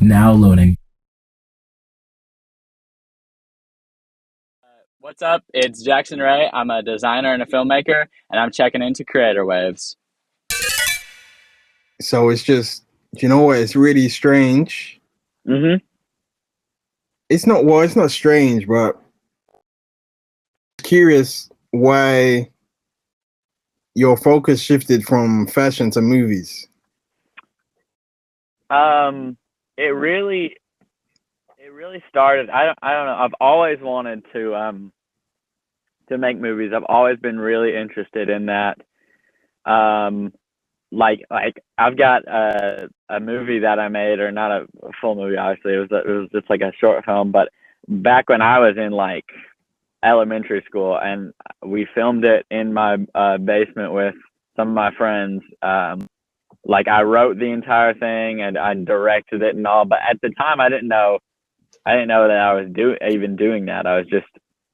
Now loading. What's up? It's Jaxon Ray. I'm a designer and a filmmaker, and I'm checking into Creatr Waves. So it's just, you know what? It's really strange. Mm-hmm. It's not strange, but curious why your focus shifted from fashion to movies. Um, it really, it really started. I don't know. I've always wanted to make movies. I've always been really interested in that. Um, like I've got a movie that I made, or not a full movie. Obviously, it was just like a short film. But back when I was in like elementary school, and we filmed it in my basement with some of my friends. Like I wrote the entire thing and I directed it and all, but at the time I didn't know that I was even doing that. I was just,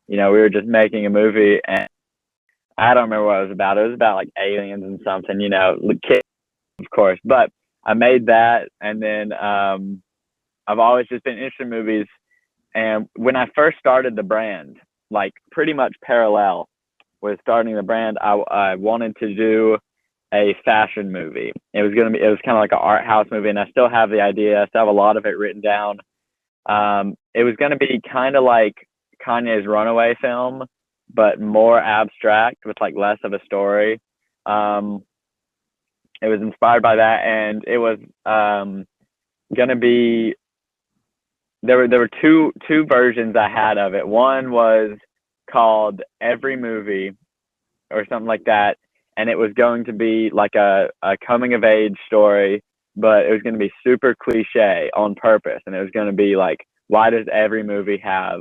we were just making a movie, and I don't remember what it was about. It was about like aliens and something, kids, of course. But I made that, and then I've always just been interested in movies. And when I first started the brand, like pretty much parallel with starting the brand, I wanted to do a fashion movie. It was kind of like an art house movie, and I still have the idea. I still have a lot of it written down. It was gonna be kind of like Kanye's Runaway film, but more abstract with like less of a story. Um, it was inspired by that, and it was gonna be there were two versions I had of it. One was called Every Movie or something like that, and it was going to be like a coming of age story, but it was going to be super cliche on purpose, and it was going to be like, why does every movie have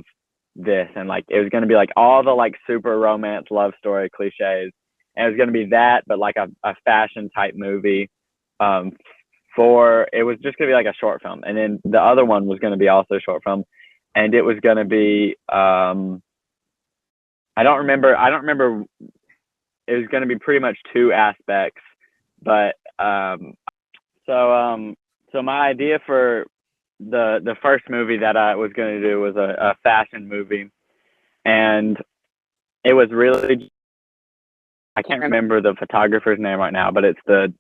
this? And like it was going to be like all the like super romance love story cliches, and it was going to be that, but like a fashion type movie. um for It was just going to be like a short film, and then the other one was going to be also a short film, and it was going to be I don't remember. It was going to be pretty much two aspects, but so so my idea for the first movie that I was going to do was a fashion movie, and it was really, I can't remember the photographer's name right now, but it's the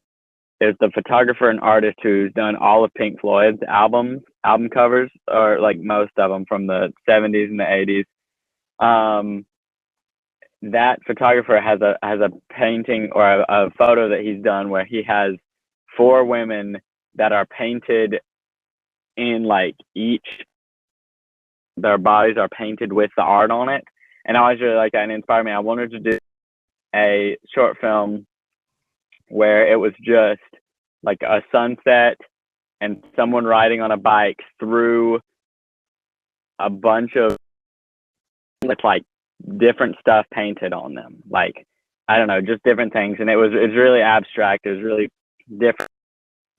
photographer and artist who's done all of Pink Floyd's album covers, or like most of them from the 70s and the 80s. Um, that photographer has a painting or a photo that he's done where he has four women that are painted in like each their bodies are painted with the art on it, and I always really like that and it inspired me. I wanted to do a short film where it was just like a sunset and someone riding on a bike through a bunch of with like different stuff painted on them, like I don't know, just different things. And it's really abstract. It was really different.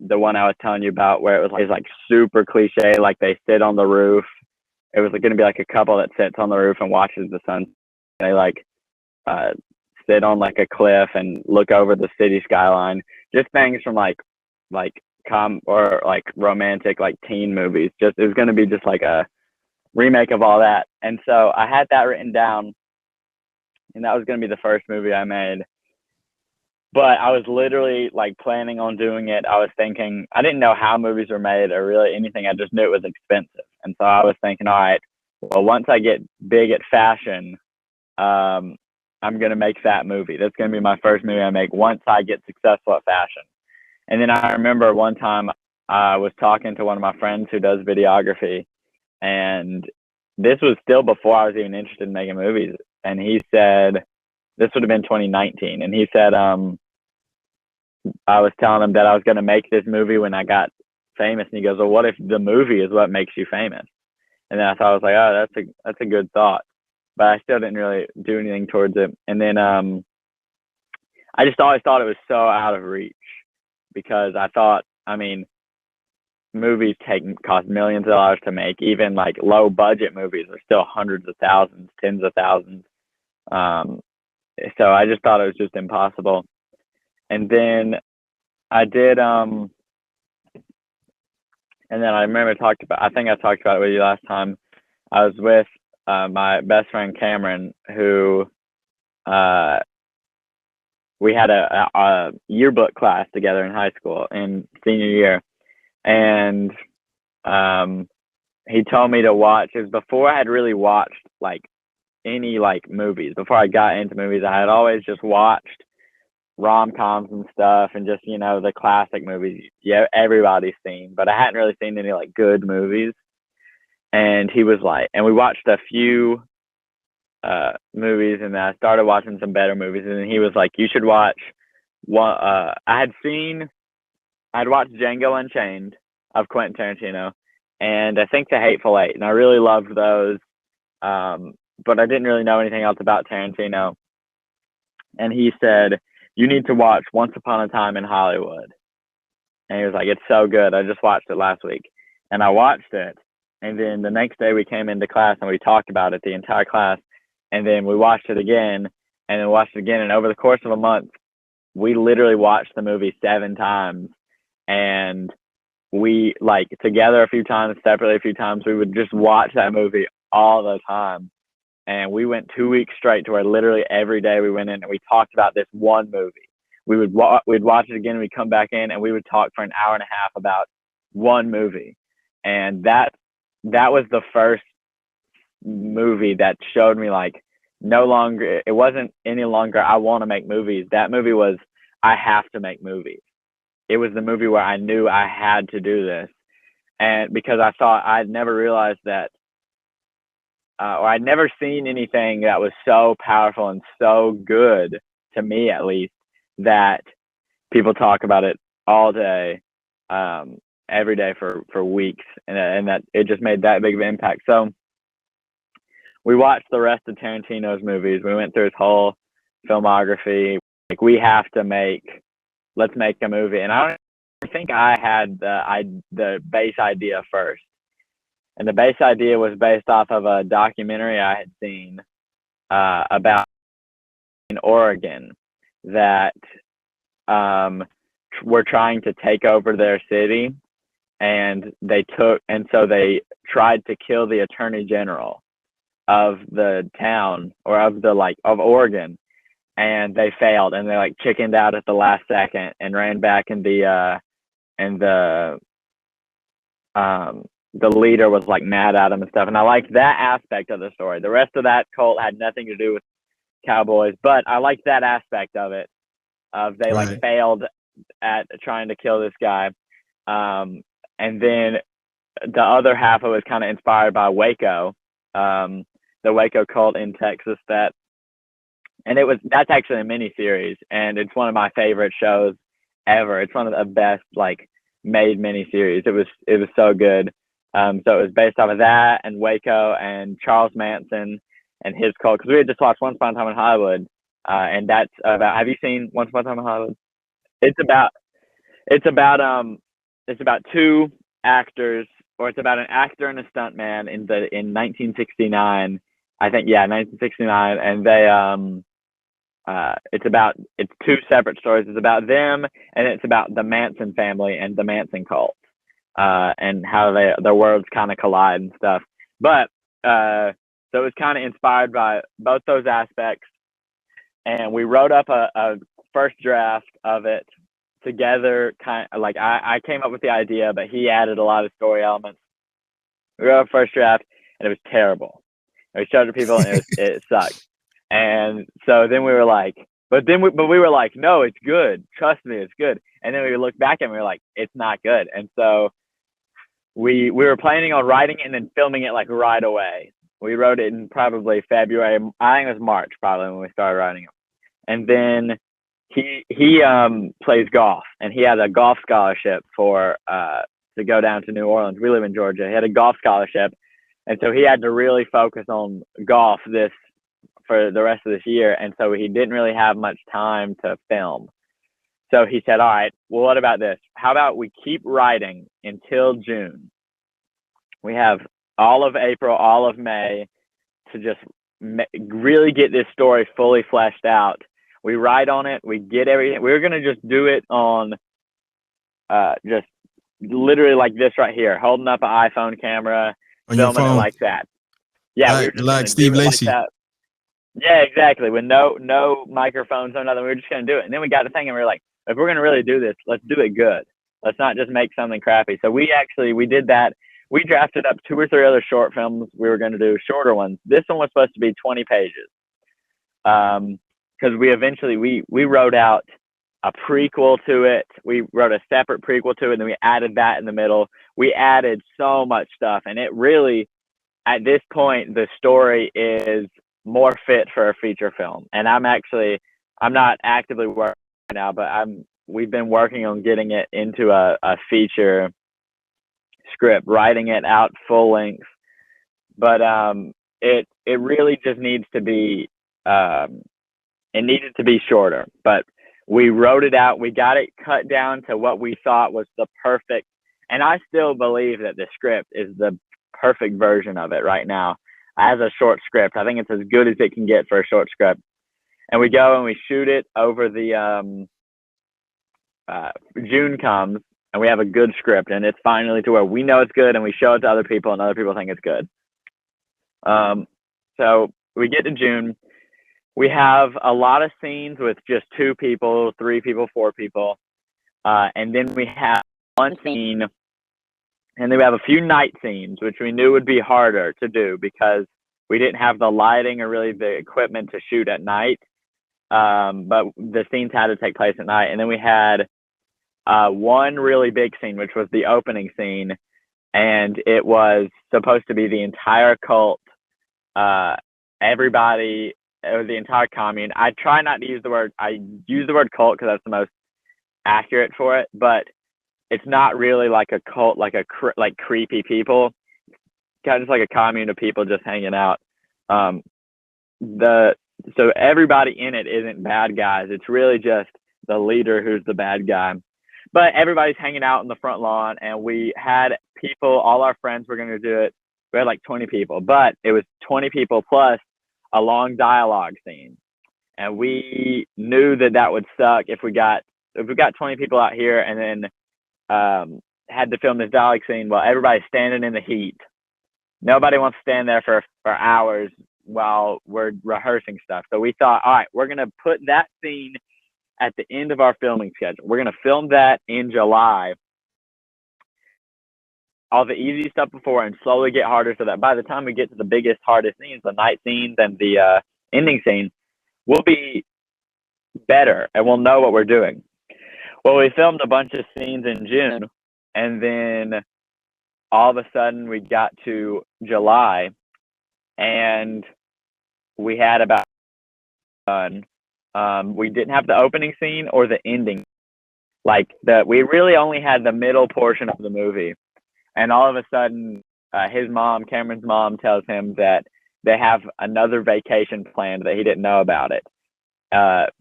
The one I was telling you about, where it was like super cliche, like they sit on the roof. It was going to be like a couple that sits on the roof and watches the sun. They like uh, sit on like a cliff and look over the city skyline. Just things from like or like romantic like teen movies. Just it was going to be just like a remake of all that. And so I had that written down, and that was going to be the first movie I made. But I was literally like planning on doing it. I was thinking, I didn't know how movies were made or really anything. I just knew it was expensive. And so I was thinking, all right, well, once I get big at fashion, um, I'm going to make that movie. That's going to be my first movie I make once I get successful at fashion. And then I remember one time I was talking to one of my friends who does videography, and this was still before I was even interested in making movies. And he said, this would have been 2019. And he said, I was telling him that I was going to make this movie when I got famous. And he goes, well, what if the movie is what makes you famous? And then I was like, oh, that's a good thought. But I still didn't really do anything towards it. And then I just always thought it was so out of reach, because I thought, I mean, movies cost millions of dollars to make. Even like low budget movies are still hundreds of thousands, tens of thousands. Um, so I just thought it was just impossible. And then I did And then I remember I think I talked about it with you last time. I was with my best friend Cameron, who we had a yearbook class together in high school in senior year, and he told me to watch. It was before I had really watched like any like movies. Before I got into movies, I had always just watched rom-coms and stuff, and just, you know, the classic movies everybody's seen, but I hadn't really seen any like good movies. And he was like, and we watched a few movies, and then I started watching some better movies, and then he was like, you should watch one. I'd watched Django Unchained of Quentin Tarantino, and I think The Hateful Eight, and I really loved those, but I didn't really know anything else about Tarantino. And he said, you need to watch Once Upon a Time in Hollywood. And he was like, it's so good. I just watched it last week. And I watched it. And then the next day we came into class and we talked about it, the entire class. And then we watched it again, and then watched it again. And over the course of a month, we literally watched the movie 7 times. And we, like, together a few times, separately a few times, we would just watch that movie all the time. And we went 2 weeks straight to where literally every day we went in and we talked about this one movie. We'd watch it again, and we'd come back in and we would talk for an hour and a half about one movie. And that was the first movie that showed me, like, it wasn't any longer I want to make movies. That movie was, I have to make movies. It was the movie where I knew I had to do this. And because I'd never realized that, or I'd never seen anything that was so powerful and so good, to me at least, that people talk about it all day, every day for weeks, and that it just made that big of an impact. So we watched the rest of Tarantino's movies. We went through his whole filmography. Like, let's make a movie. And I think I had the base idea first. And the base idea was based off of a documentary I had seen about in Oregon that were trying to take over their city, and so they tried to kill the attorney general of the town, or of Oregon, and they failed, and they like chickened out at the last second and ran back, and the leader was like mad at him and stuff. And I liked that aspect of the story. The rest of that cult had nothing to do with cowboys, but I liked that aspect of it, of they like failed at trying to kill this guy. And then the other half of it was kind of inspired by Waco, the Waco cult in Texas, that's actually a mini series, and it's one of my favorite shows ever. It's one of the best like made mini series. It was so good. So it was based off of that, and Waco, and Charles Manson and his cult, because we had just watched Once Upon a Time in Hollywood, and that's about. Have you seen Once Upon a Time in Hollywood? It's about two actors, or it's about an actor and a stuntman in 1969. I think, yeah, 1969, and they it's two separate stories. It's about them, and it's about the Manson family and the Manson cult, and how their worlds kind of collide and stuff. But so it was kind of inspired by both those aspects, and we wrote up a first draft of it together. Kind of like I came up with the idea, but he added a lot of story elements. We wrote a first draft, and it was terrible. And we showed it to people, and it sucked. And so then we were like, but we were like, no, it's good. Trust me, it's good. And then we looked back and we were like, it's not good. And so we were planning on writing it and then filming it like right away. We wrote it in probably February. I think it was March probably when we started writing it. And then he plays golf, and he had a golf scholarship to go down to New Orleans. We live in Georgia. He had a golf scholarship, and so he had to really focus on golf for the rest of this year, and so he didn't really have much time to film. So he said, all right, well, what about this? How about we keep writing until June? We have all of April, all of May to just really get this story fully fleshed out. We write on it, we get everything. We were going to just do it on just literally like this right here, holding up an iPhone camera, On your filming it phone. like that. Yeah, we were just Like gonna Steve do it Lacy. like that. Yeah, exactly. With no microphones, no nothing. We were just gonna do it, and then we got to thinking, we were like, if we're gonna really do this, let's do it good. Let's not just make something crappy. So we did that. We drafted up 2 or 3 other short films. We were going to do shorter ones. This one was supposed to be 20 pages. Because we wrote out a prequel to it. We wrote a separate prequel to it, and then we added that in the middle. We added so much stuff, and it really, at this point, the story is more fit for a feature film. And I'm not actively working right now, but we've been working on getting it into a feature script, writing it out full length. But it really just needs to be it needed to be shorter. But we wrote it out. We got it cut down to what we thought was the perfect, and I still believe that the script is the perfect version of it right now as a short script. I think it's as good as it can get for a short script. And we go and we shoot it over the June comes, and we have a good script, and it's finally to where we know it's good, and we show it to other people, and other people think it's good. So we get to June. We have a lot of scenes with just 2 people, 3 people, 4 people, and then we have one scene, and then we have a few night scenes, which we knew would be harder to do because we didn't have the lighting or really the equipment to shoot at night. But the scenes had to take place at night, and then we had one really big scene, which was the opening scene, and it was supposed to be the entire cult, everybody, the entire commune. I try not to use the word, I use the word cult because that's the most accurate for it, but it's not really like a cult, like like creepy people, kind of just like a commune of people just hanging out. So everybody in it isn't bad guys. It's really just the leader who's the bad guy. But everybody's hanging out in the front lawn, and we had people, all our friends were going to do it. We had like 20 people, but it was 20 people plus a long dialogue scene. And we knew that would suck if we got 20 people out here and then had to film this dialogue scene while everybody's standing in the heat. Nobody wants to stand there for hours while we're rehearsing stuff. So we thought, all right, we're going to put that scene at the end of our filming schedule. We're going to film that in July, all the easy stuff before, and slowly get harder so that by the time we get to the biggest, hardest scenes, the night scenes and the ending scene, we'll be better and we'll know what we're doing. Well, we filmed a bunch of scenes in June, and then all of a sudden we got to July, and we had about done. We didn't have the opening scene or the ending. We really only had the middle portion of the movie. And all of a sudden, his mom, Cameron's mom, tells him that they have another vacation planned that he didn't know about it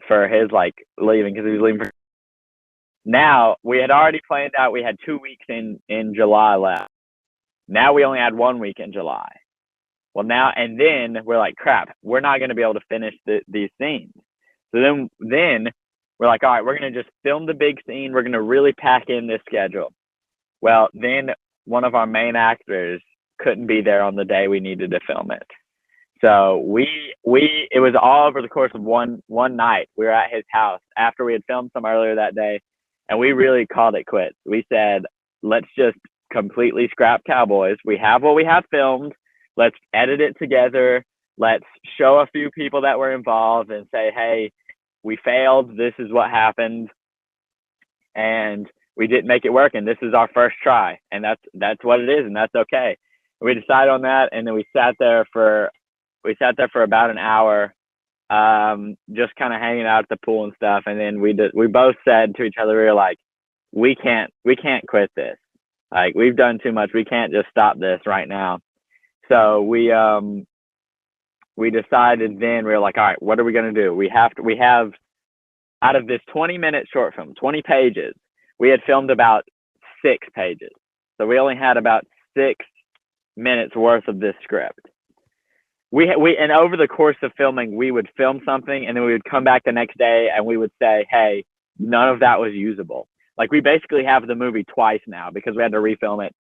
for his leaving, because he was leaving. Now, we had already planned out, we had 2 weeks in July left. Now we only had 1 week in July. Well, now, and then we're like, crap, we're not going to be able to finish these scenes. So then we're like, all right, we're going to just film the big scene. We're going to really pack in this schedule. Well, then one of our main actors couldn't be there on the day we needed to film it. So it was all over the course of one night. We were at his house after we had filmed some earlier that day, and we really called it quits. We said, let's just completely scrap Cowboys. We have what we have filmed. Let's edit it together. Let's show a few people that were involved and say, hey, we failed. This is what happened. And we didn't make it work. And this is our first try. And that's what it is. And that's okay. We decided on that. And then we sat there for about an hour, just kind of hanging out at the pool and stuff. And then we both said to each other, we were like, we can't quit this. Like, we've done too much. We can't just stop this right now. So we decided then, we were like, all right, what are we going to do? We have out of this 20-minute short film, 20 pages, we had filmed about 6 pages. So we only had about 6 minutes worth of this script. And over the course of filming, we would film something and then we would come back the next day and we would say, hey, none of that was usable. Like, we basically have the movie twice now because we had to refilm it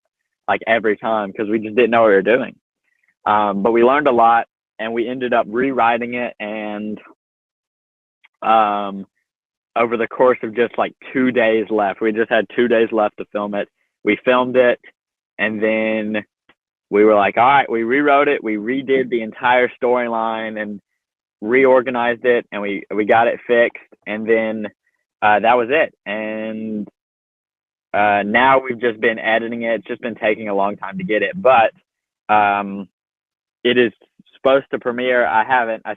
like every time because we just didn't know what we were doing. But we learned a lot, and we ended up rewriting it, and over the course of just like 2 days left, we just had 2 days left to film it. We filmed it, and then we were like, all right, we rewrote it, we redid the entire storyline and reorganized it, and we got it fixed, and then that was it. And now we've just been editing it. It's just been taking a long time to get it, but it is supposed to premiere. I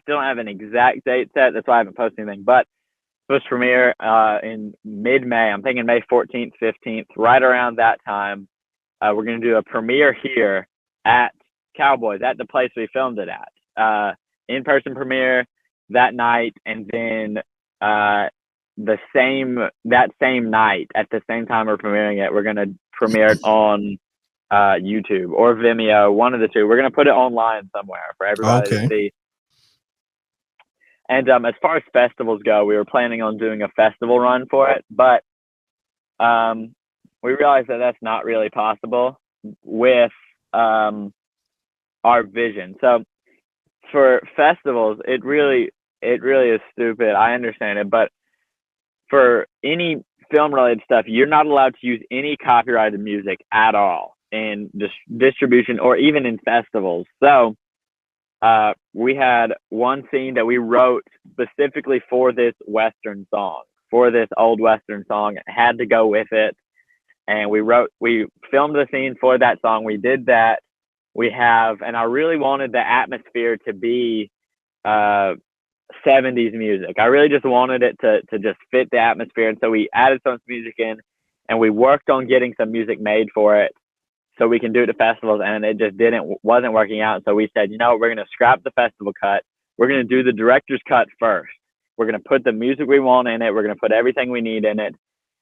still don't have an exact date set. That's why I haven't posted anything, but it's supposed to premiere in mid-May. I'm thinking May 14th, 15th, right around that time. We're going to do a premiere here at Cowboys, at the place we filmed it at. In-person premiere that night, and then that same night, at the same time we're premiering it, we're going to premiere it on YouTube or Vimeo, one of the two. We're going to put it online somewhere for everybody to see. And as far as festivals go, we were planning on doing a festival run for it, but we realized that that's not really possible with our vision. So for festivals, it really is stupid. I understand it, but for any film-related stuff, you're not allowed to use any copyrighted music at all in distribution or even in festivals. So we had one scene that we wrote specifically for this Western song, for this old Western song. It had to go with it. And we filmed the scene for that song. We did that. And I really wanted the atmosphere to be 70s music. I really just wanted it to just fit the atmosphere. And so we added some music in, and we worked on getting some music made for it so we can do it to festivals, and it just wasn't working out. So we said, we're going to scrap the festival cut. We're going to do the director's cut first. We're going to put the music we want in it. We're going to put everything we need in it.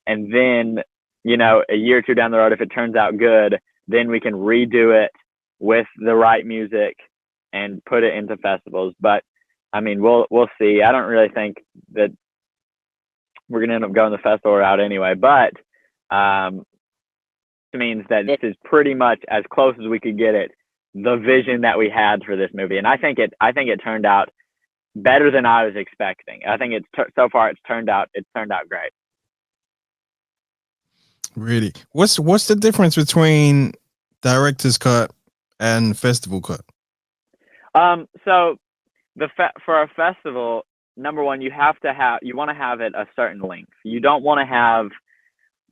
And then, a year or two down the road, if it turns out good, then we can redo it with the right music and put it into festivals. But I mean, we'll see. I don't really think that we're going to end up going the festival route anyway, but it means that this is pretty much as close as we could get it, the vision that we had for this movie. And I think it turned out better than I was expecting. I think so far it's turned out great. Really? What's the difference between director's cut and festival cut? So for a festival, number one, you want to have it a certain length. You don't want to have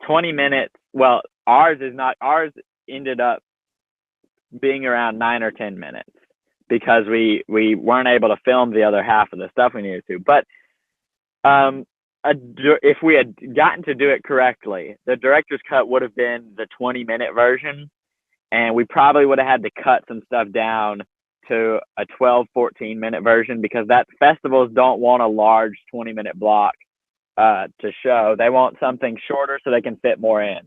20 minutes. Well, ours ended up being around 9 or 10 minutes because we weren't able to film the other half of the stuff we needed to. But if we had gotten to do it correctly, the director's cut would have been the 20-minute version, and we probably would have had to cut some stuff down to a 12-14-minute version because that festivals don't want a large 20-minute block to show. They want something shorter so they can fit more in.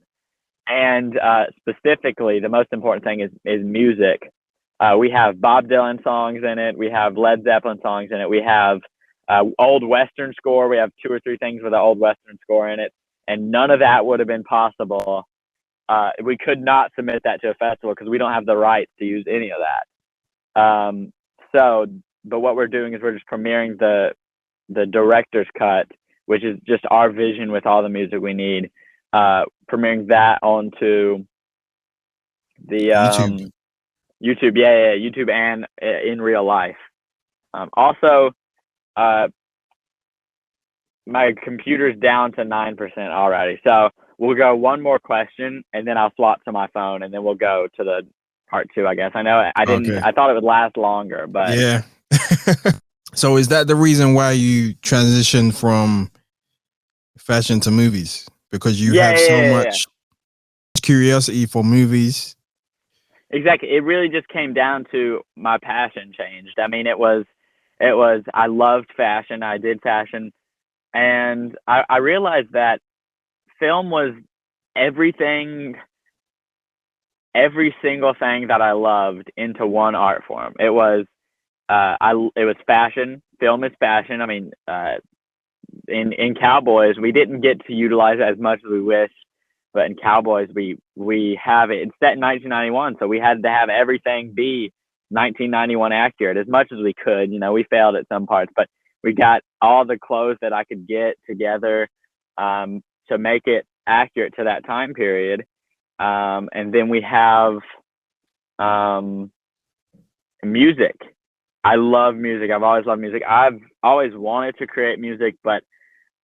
And specifically, the most important thing is music. We have Bob Dylan songs in it. We have Led Zeppelin songs in it. We have old Western score. We have 2 or 3 things with an old Western score in it. And none of that would have been possible. We could not submit that to a festival because we don't have the rights to use any of that. But what we're doing is we're just premiering the director's cut, which is just our vision with all the music we need. Premiering that onto the YouTube, yeah, YouTube and in real life. Also, my computer's down to 9% already, so we'll go one more question, and then I'll swap to my phone, and then we'll go to the part 2. I guess I know I didn't. Okay. I thought it would last longer, but yeah. So is that the reason why you transitioned from fashion to movies? Because you have so much curiosity for movies? Exactly. It really just came down to my passion changed. I mean, it was I loved fashion. I did fashion, and I realized that film was every single thing that I loved into one art form. It was it was fashion. Film is fashion. I mean, in Cowboys, we didn't get to utilize it as much as we wish, but in Cowboys, we have it. It's set in 1991, so we had to have everything be 1991 accurate as much as we could. You know, we failed at some parts, but we got all the clothes that I could get together to make it accurate to that time period. And then we have music. I love music. I've always loved music. I've always wanted to create music, but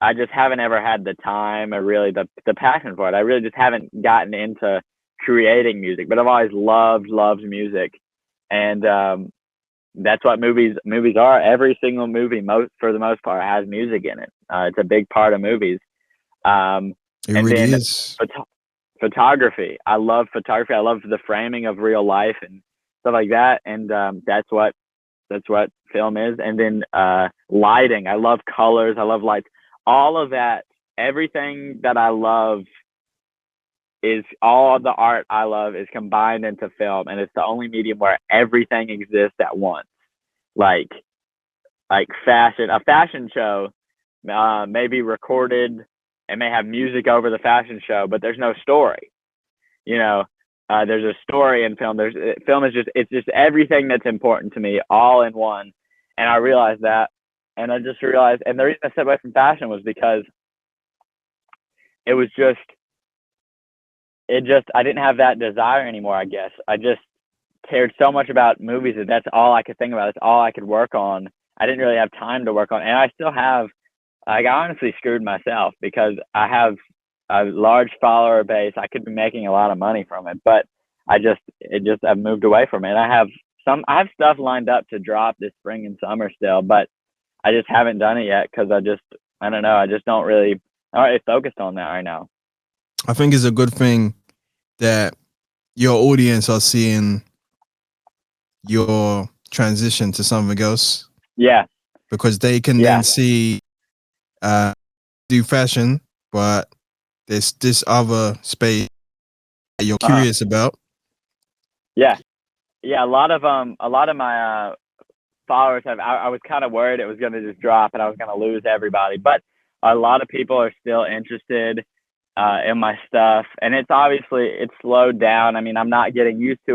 I just haven't ever had the time or really the passion for it. I really just haven't gotten into creating music, but I've always loved music. And that's what movies are. Every single movie, for the most part, has music in it. It's a big part of movies. It really is. Photography. I love photography. I love the framing of real life and stuff like that. And that's what film is. And then lighting. I love colors. I love lights. All of that. Everything that I love is all of the art I love is combined into film, and it's the only medium where everything exists at once. Like fashion. A fashion show may be recorded and may have music over the fashion show, but there's no story. You know, there's a story in film. Film is just everything that's important to me all in one. And I realized that, and I just realized, and the reason I stepped away from fashion was because I didn't have that desire anymore, I guess. I just cared so much about movies that's all I could think about. That's all I could work on. I didn't really have time to work on. And I still have, I honestly screwed myself because I have a large follower base. I could be making a lot of money from it, but I've moved away from it. I have stuff lined up to drop this spring and summer still, but I just haven't done it yet because I don't know. I'm not really focused on that right now. I think it's a good thing that your audience are seeing your transition to something else. Yeah. Because they can then see do fashion, but there's this other space that you're curious about. Yeah. Yeah. A lot of my followers I was kind of worried it was going to just drop and I was going to lose everybody, but a lot of people are still interested in my stuff, and it's slowed down. I mean, I'm not getting used to.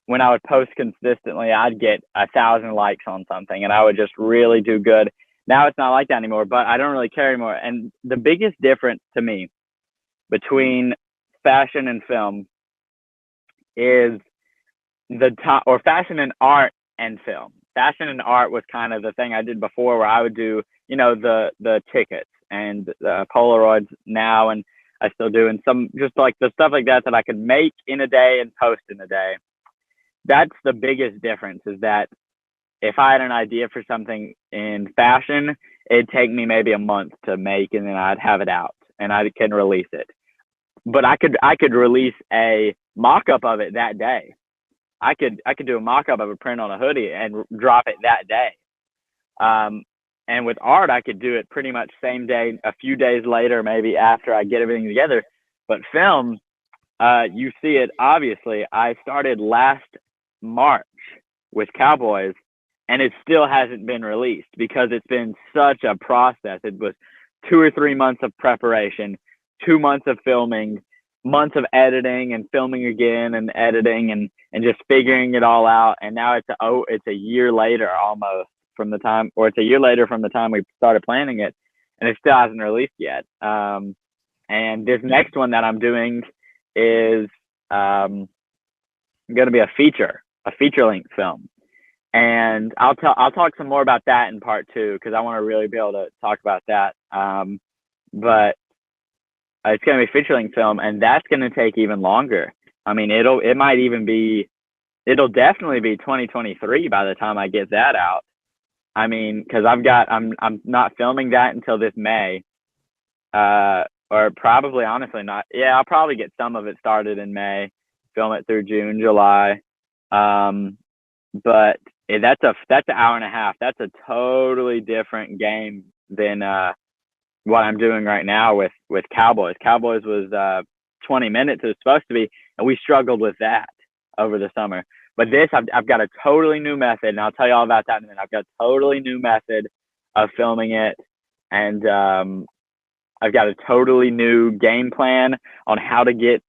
When I would post consistently, I'd get 1,000 likes on something, and I would just really do good. Now it's not like that anymore, but I don't really care anymore. And the biggest difference to me between fashion and film is fashion and art and film. Fashion and art was kind of the thing I did before, where I would do, the tickets and Polaroids now, and I still do, and some just like the stuff like that I could make in a day and post in a day. That's the biggest difference, is that if I had an idea for something in fashion, it'd take me maybe a month to make, and then I'd have it out and I can release it. But I could release a mock-up of it that day. I could do a mock-up of a print on a hoodie and drop it that day. And with art, I could do it pretty much same day, a few days later, maybe after I get everything together. But film, you see it, obviously. I started last March with Cowboys, and it still hasn't been released because it's been such a process. It was 2 or 3 months of preparation, 2 months of filming, months of editing and filming again and editing and just figuring it all out. And now it's a year later almost from the time we started planning it, and it still hasn't released yet. And this next one that I'm doing is going to be a feature-length film. And I'll talk some more about that in part 2, because I want to really be able to talk about that. But it's going to be a feature-length film, and that's going to take even longer. I mean, it'll definitely be 2023 by the time I get that out. I mean, because I'm not filming that until this May, or probably honestly not. Yeah, I'll probably get some of it started in May, film it through June, July. But that's an hour and a half. That's a totally different game than what I'm doing right now with Cowboys. Cowboys was 20 minutes. It was supposed to be, and we struggled with that over the summer. But this, I've got a totally new method, and I'll tell you all about that in a minute. I've got a totally new method of filming it and I've got a totally new game plan on how to get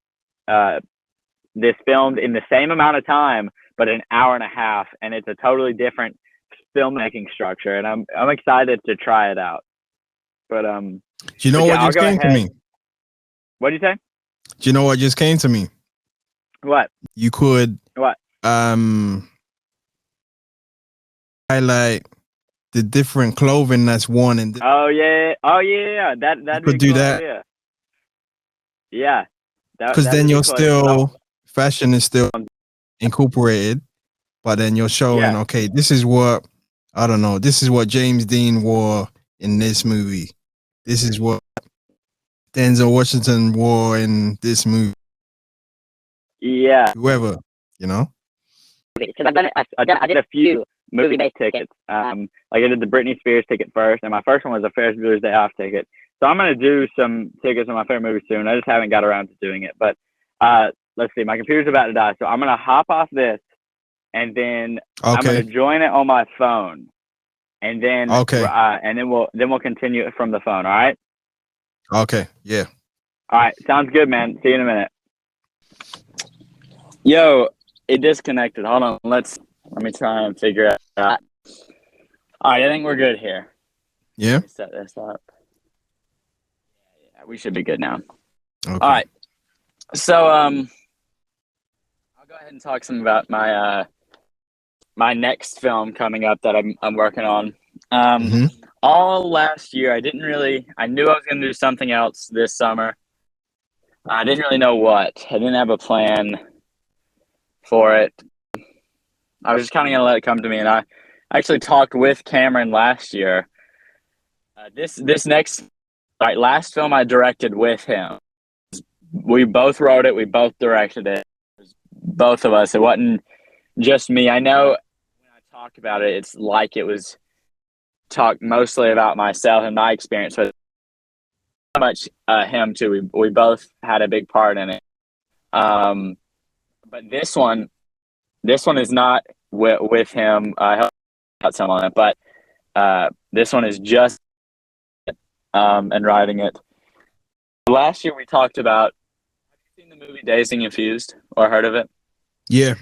this filmed in the same amount of time, but an hour and a half, and it's a totally different filmmaking structure, and I'm excited to try it out. But do you know what just came to me? What did you say? Do you know what just came to me? What? You could what? Highlight the different clothing that's worn in. Oh yeah. That could do that. Idea. Yeah. Because then you're still fashion is still incorporated, but then you're showing okay, this is what I don't know. This is what James Dean wore in this movie. This is what Denzel Washington wore in this movie. Yeah. Whoever, you know. Because I did a few movie-based tickets. Like I did the Britney Spears ticket first, and my first one was a Ferris Bueller's Day Off ticket. So I'm gonna do some tickets on my favorite movie soon. I just haven't got around to doing it. But let's see, my computer's about to die, so I'm gonna hop off this, and then I'm gonna join it on my phone, and then and then we'll continue it from the phone. All right. Okay. Yeah. All right. Sounds good, man. See you in a minute. Yo, it disconnected. Hold on. Let me try and figure it out. All right. I think we're good here. Yeah. Let me set this up. Yeah, we should be good now. Okay. All right. So I'll go ahead and talk some about my my next film coming up that I'm working on. All last year, I knew I was going to do something else this summer. I didn't really know what. I didn't have a plan for it. I was just kind of going to let it come to me. And I actually talked with Cameron last year. This next, last film I directed with him. We both wrote it. We both directed it. It was both of us. It wasn't just me. I know when I talk about it, it's like it was talk mostly about myself and my experience, but so much him too. We both had a big part in it. But this one is not with him. I helped some on it, but this one is just and writing it. Last year we talked about. Have you seen the movie Dazed and Confused or heard of it? Yeah.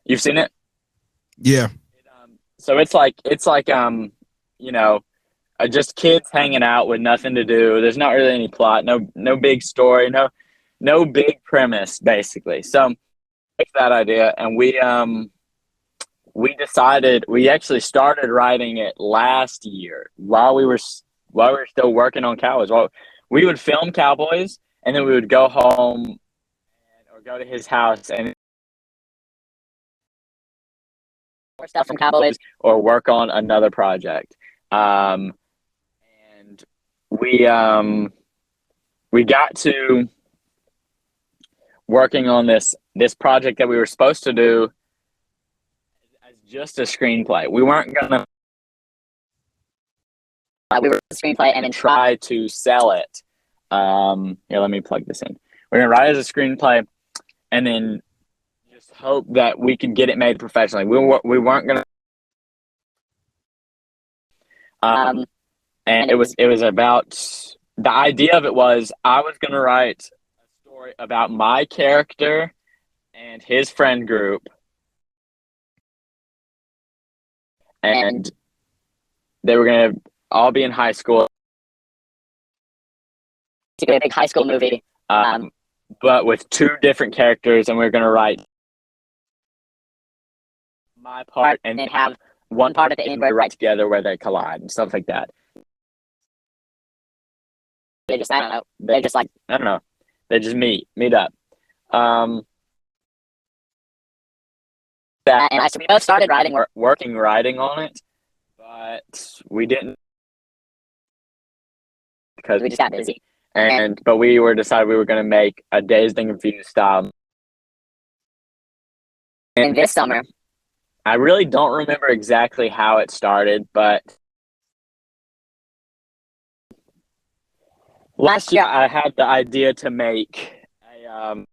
You've seen it? Yeah. So it's like you know, just kids hanging out with nothing to do. There's not really any plot, no big story, no big premise, basically. So take that idea, and we decided we actually started writing it last year while we were still working on Cowboys. Well, we would film Cowboys, and then we would go home or go to his house and more stuff from Cowboys or work on another project. And we got to working on this project that we were supposed to do as just a screenplay. We weren't gonna. We were a screenplay and then try to sell it. Here, let me plug this in. We're gonna write it as a screenplay, and then just hope that we could get it made professionally. We weren't gonna. And it was about, the idea of it was I was gonna write a story about my character and his friend group, and they were gonna all be in high school. It's a big high school movie, but with two different characters, and we were gonna write my part and then have one part at the end where they write together where they collide and stuff like that. They just, I don't know. They just like, I don't know. They just meet up. That, and so we both started writing on it, but we didn't because we just got busy. But we decided we were going to make a Dazed and Confused style. And this summer, I really don't remember exactly how it started, but last year I had the idea to make a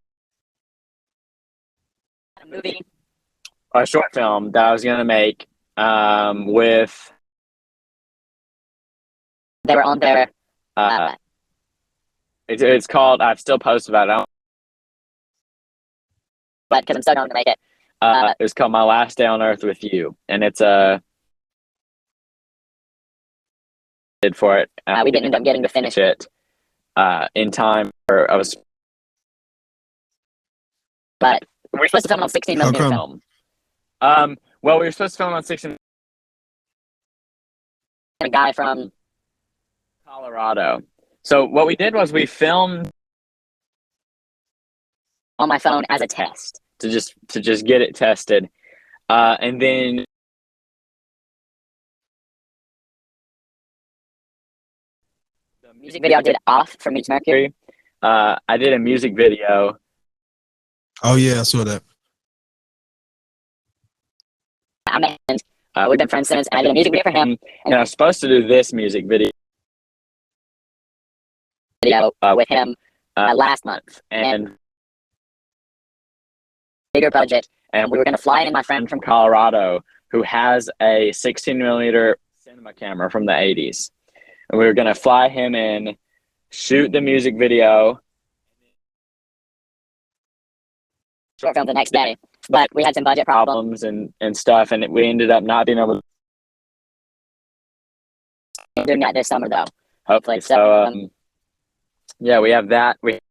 movie, a short film that I was going to make with They were on their. It's called. I've still posted about it. But because I'm so going to make it. It's called My Last Day on Earth with You, and it's did for it. We didn't end up getting to finish it in time for us. But we're supposed to film on 16mm film. Well, we were supposed to film on 16. A guy from Colorado. So what we did was we filmed on my phone as a test to just get it tested, and then the music video I did off from Meets Mercury. I did a music video. Oh yeah, I saw that. I mentioned we've been friends since, and I did a music video for him. And I was supposed to do this music video with him last month, and bigger budget. And we were going to fly in my friend from Colorado who has a 16mm cinema camera from the 80s. And we were going to fly him in, shoot the music video, short film the next day. But we had some budget problems and stuff, and we ended up not being able to do that this summer, though. Hopefully. So, yeah, we have that. But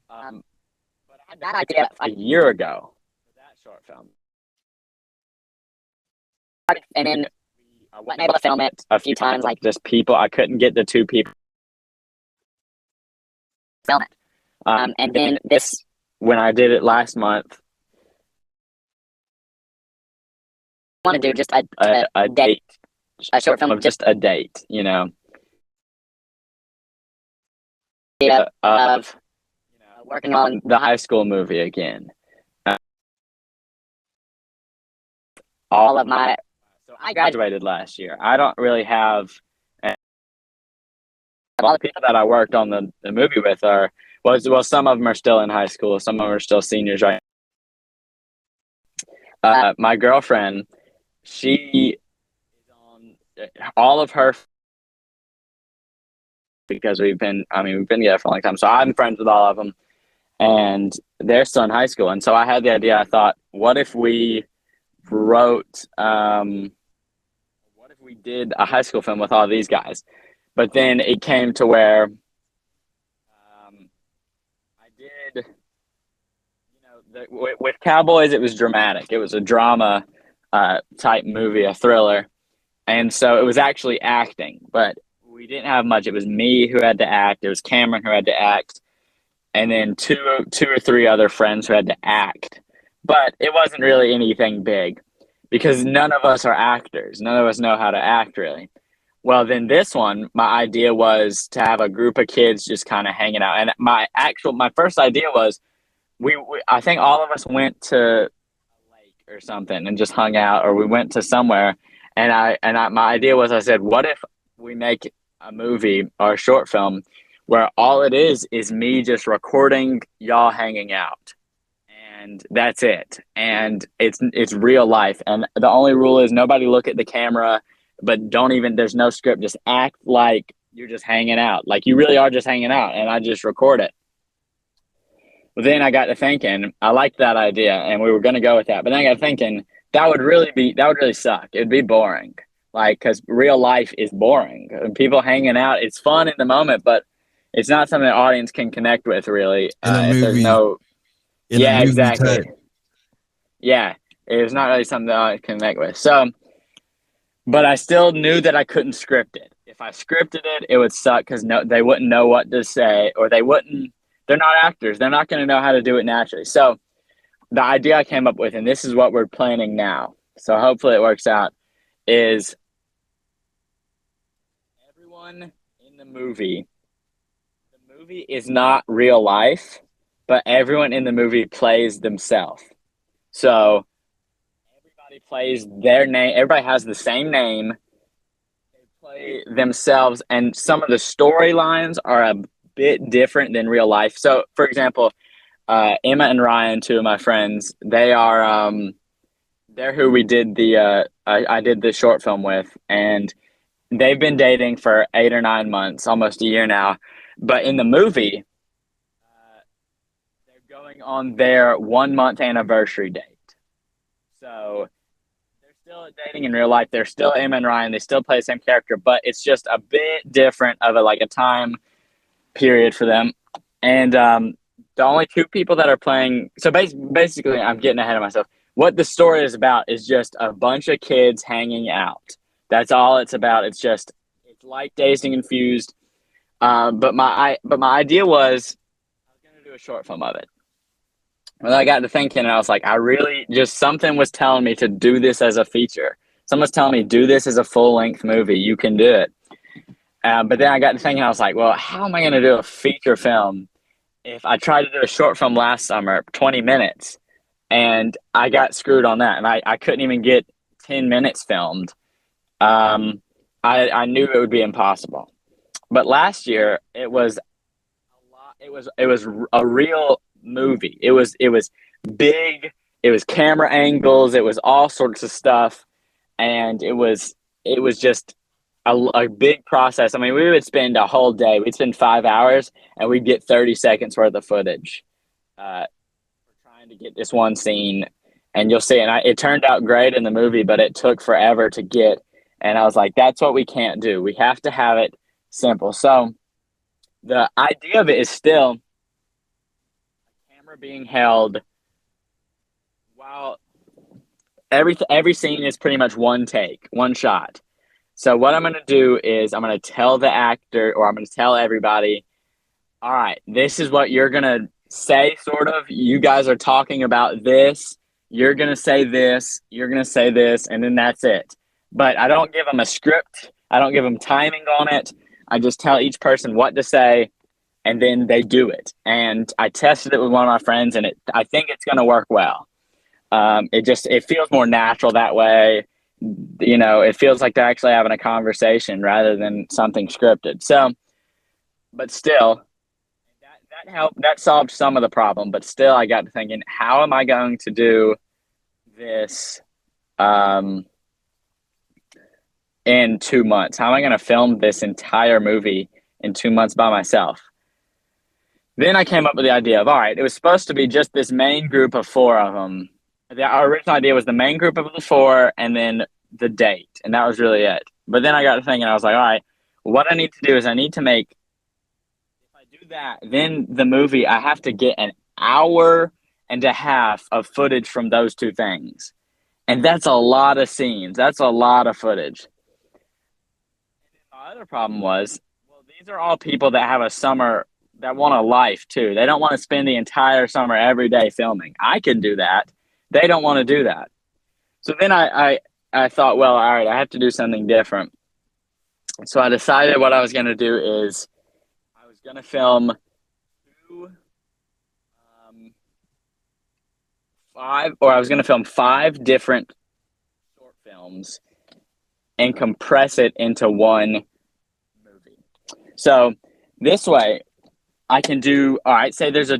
I had that idea a year ago for that short film. And then I wasn't able to film it a few times, like just people. I couldn't get the two people film it. And then this, when I did it last month, I want to do just a date, a short film of just a date, you know, of working on the high school movie again. All of my, so I graduated last year. I don't really have, a lot of people that I worked on the movie with are, well, some of them are still in high school. Some of them are still seniors right now. My girlfriend, she is on all of her, because we've been together for a long time. So I'm friends with all of them, and they're still in high school. And so I had the idea, I thought, what if we wrote, what if we did a high school film with all these guys? But then it came to where I did, with Cowboys, it was dramatic. It was a drama type movie, a thriller. And so it was actually acting, but we didn't have much. It was me who had to act. It was Cameron who had to act. And then two or three other friends who had to act. But it wasn't really anything big because none of us are actors. None of us know how to act, really. Well, then this one, my idea was to have a group of kids just kind of hanging out. And my first idea was I think all of us went to a lake or something and just hung out, or we went to somewhere. And my idea was, I said, what if we make a movie or a short film where all it is me just recording y'all hanging out, and that's it. And it's real life. And the only rule is nobody look at the camera, but there's no script. Just act like you're just hanging out, like you really are just hanging out, and I just record it. Well, then I got to thinking, I liked that idea, and we were going to go with that. But then I got thinking, that would really suck. It'd be boring. Like, because real life is boring. People hanging out, it's fun in the moment, but it's not something the audience can connect with, really. If there's no, yeah, exactly. Type. Yeah, it's not really something the audience can connect with. So, but I still knew that I couldn't script it. If I scripted it, it would suck because they wouldn't know what to say, or they're not actors. They're not going to know how to do it naturally. So the idea I came up with, and this is what we're planning now, so hopefully it works out, is everyone in the movie is not real life, but everyone in the movie plays themselves. So everybody plays their name. Everybody has the same name. They play themselves, and some of the storylines are a bit different than real life. So, for example, Emma and Ryan, two of my friends, they are they're who we did I did the short film with, and they've been dating for 8 or 9 months, almost a year now. But in the movie, they're going on their 1 month anniversary date. So they're still dating in real life. They're still Emma and Ryan. They still play the same character, but it's just a bit different of a time period for them. And the only two people that are playing, so basically, I'm getting ahead of myself. What the story is about is just a bunch of kids hanging out. That's all it's about. It's like Dazed and Confused. But my idea was I was going to do a short film of it. Well, I got to thinking, and I was like, something was telling me to do this as a feature. Someone's telling me, do this as a full-length movie. You can do it. But then I got to thinking, I was like, well, how am I going to do a feature film if I tried to do a short film last summer, 20 minutes, and I got screwed on that, and I couldn't even get 10 minutes filmed. I knew it would be impossible. But last year, it was a lot. It was a real movie. It was big. It was camera angles. It was all sorts of stuff, and it was just a big process. I mean, we would spend a whole day. We'd spend 5 hours, and we'd get 30 seconds worth of footage for trying to get this one scene. And you'll see, and it turned out great in the movie, but it took forever to get. And I was like, that's what we can't do. We have to have it simple. So the idea of it is still a camera being held while every scene is pretty much one take, one shot. So what I'm going to do is I'm going to tell the actor, or I'm going to tell everybody, all right, this is what you're going to say, sort of. You guys are talking about this. You're going to say this. You're going to say this, and then that's it. But I don't give them a script. I don't give them timing on it. I just tell each person what to say, and then they do it. And I tested it with one of my friends, and I think it's going to work well. It feels more natural that way. You know, it feels like they're actually having a conversation rather than something scripted. So, but still, that helped. That solved some of the problem. But still, I got to thinking, how am I going to do this in 2 months? How am I going to film this entire movie in 2 months by myself? Then I came up with the idea of, all right, it was supposed to be just this main group of 4 of them. Our original idea was the main group of the 4 and then the date. And that was really it. But then I got to thinking, I was like, all right, what I need to do is I need to make, if I do that, then the movie, I have to get an hour and a half of footage from those 2 things. And that's a lot of scenes. That's a lot of footage. My other problem was, well, these are all people that have a summer, that want a life too. They don't want to spend the entire summer every day filming. I can do that. They don't want to do that. So then I thought, well, all right, I have to do something different. So I decided what I was going to do is I was going to film 5 different short films and compress it into one movie. So this way I can do, all right, say there's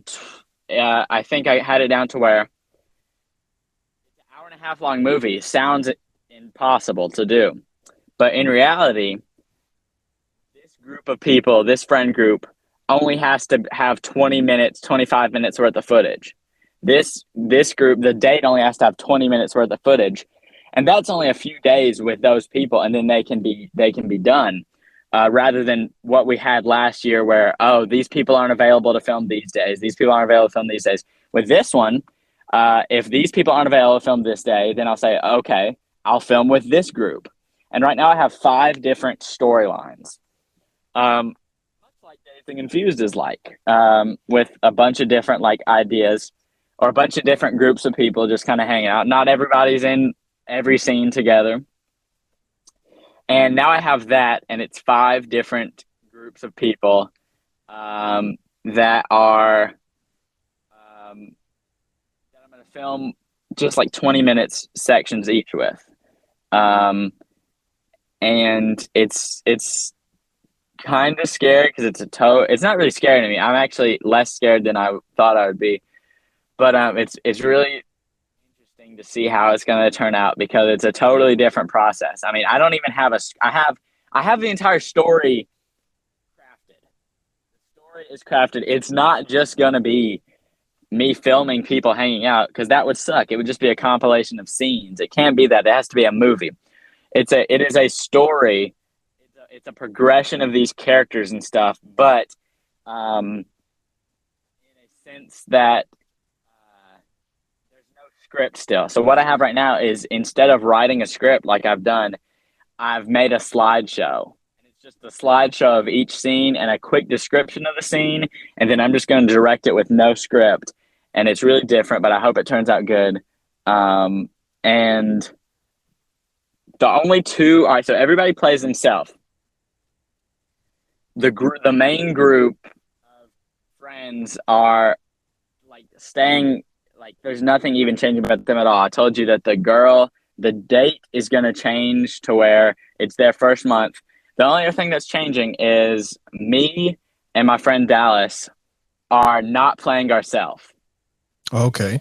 I think I had it down to where it's an hour-and-a-half long movie. Sounds impossible to do. But in reality, this group of people, this friend group, only has to have 20 minutes, 25 minutes worth of footage. This group, the date only has to have 20 minutes worth of footage. And that's only a few days with those people, and then they can be done. Rather than what we had last year where, oh, these people aren't available to film these days. These people aren't available to film these days. With this one, if these people aren't available to film this day, then I'll say, okay, I'll film with this group. And right now I have 5 different storylines. Much like Dazed and Confused is like, with a bunch of different like ideas or a bunch of different groups of people just kind of hanging out. Not everybody's in every scene together. And now I have that, and it's 5 different groups of people that are that I'm going to film just like 20 minutes sections each with. And it's kind of scary because it's not really scary to me. I'm actually less scared than I thought I would be. But it's really interesting to see how it's going to turn out because it's a totally different process. I mean, I don't even have I have the entire story crafted. The story is crafted. It's not just going to be me filming people hanging out, because that would suck. It would just be a compilation of scenes. It can't be that. It has to be a movie. It is a story. It's a progression of these characters and stuff, but in a sense that there's no script still. So what I have right now is, instead of writing a script like I've done, I've made a slideshow. And it's just a slideshow of each scene and a quick description of the scene, and then I'm just going to direct it with no script. And it's really different, but I hope it turns out good. And the only two, all right, so everybody plays themselves. The main group of friends are like staying, like there's nothing even changing about them at all. I told you that the date is going to change to where it's their first month. The only other thing that's changing is me and my friend Dallas are not playing ourselves. Okay.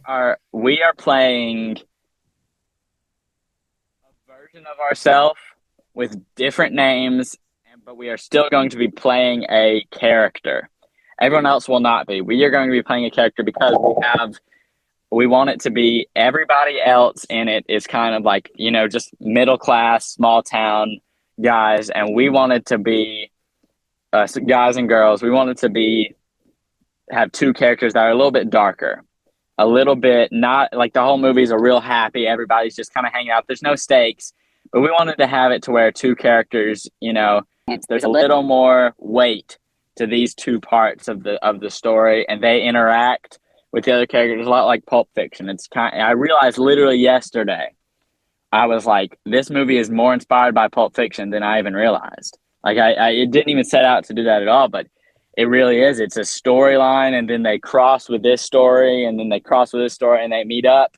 We are playing a version of ourselves with different names, but we are still going to be playing a character. Everyone else will not be. We are going to be playing a character because we want it to be, everybody else in it is kind of like, you know, just middle class, small town guys, and we want it to be guys and girls. We want it to have two characters that are a little bit darker. A little bit, not like the whole movie's a real happy, everybody's just kind of hanging out, there's no stakes, but we wanted to have it to where two characters, you know, there's a little more weight to these two parts of the story, and they interact with the other characters a lot like Pulp Fiction. I realized literally yesterday, I was like, this movie is more inspired by Pulp Fiction than I even realized. Like it didn't even set out to do that at all, but it really is. It's a storyline, and then they cross with this story, and then they cross with this story, and they meet up.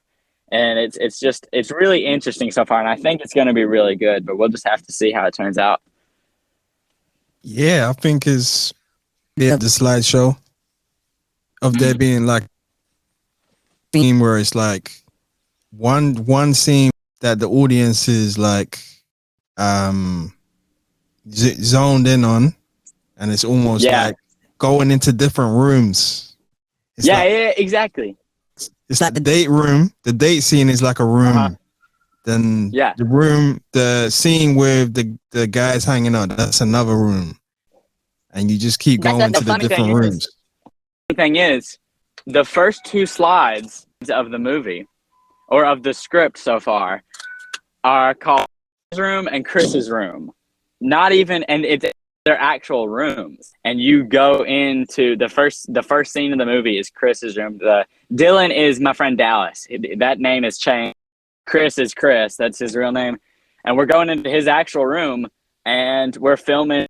And it's really interesting so far, and I think it's going to be really good, but we'll just have to see how it turns out. Yeah, I think the slideshow of there being like theme where it's like one scene that the audience is like zoned in on, and it's almost like going into different rooms. Yeah, exactly. It's like the date room. The date scene is like a room. Then the scene with the guys hanging out, that's another room. And you just keep going to the different rooms. The thing is, the first two slides of the movie, or of the script so far, are called Chris's room and Chris's room. Not even, and it's their actual rooms. And you go into the first scene of the movie is Chris's room. Dylan is my friend Dallas. That name has changed. Chris is Chris. That's his real name. And we're going into his actual room, and we're filming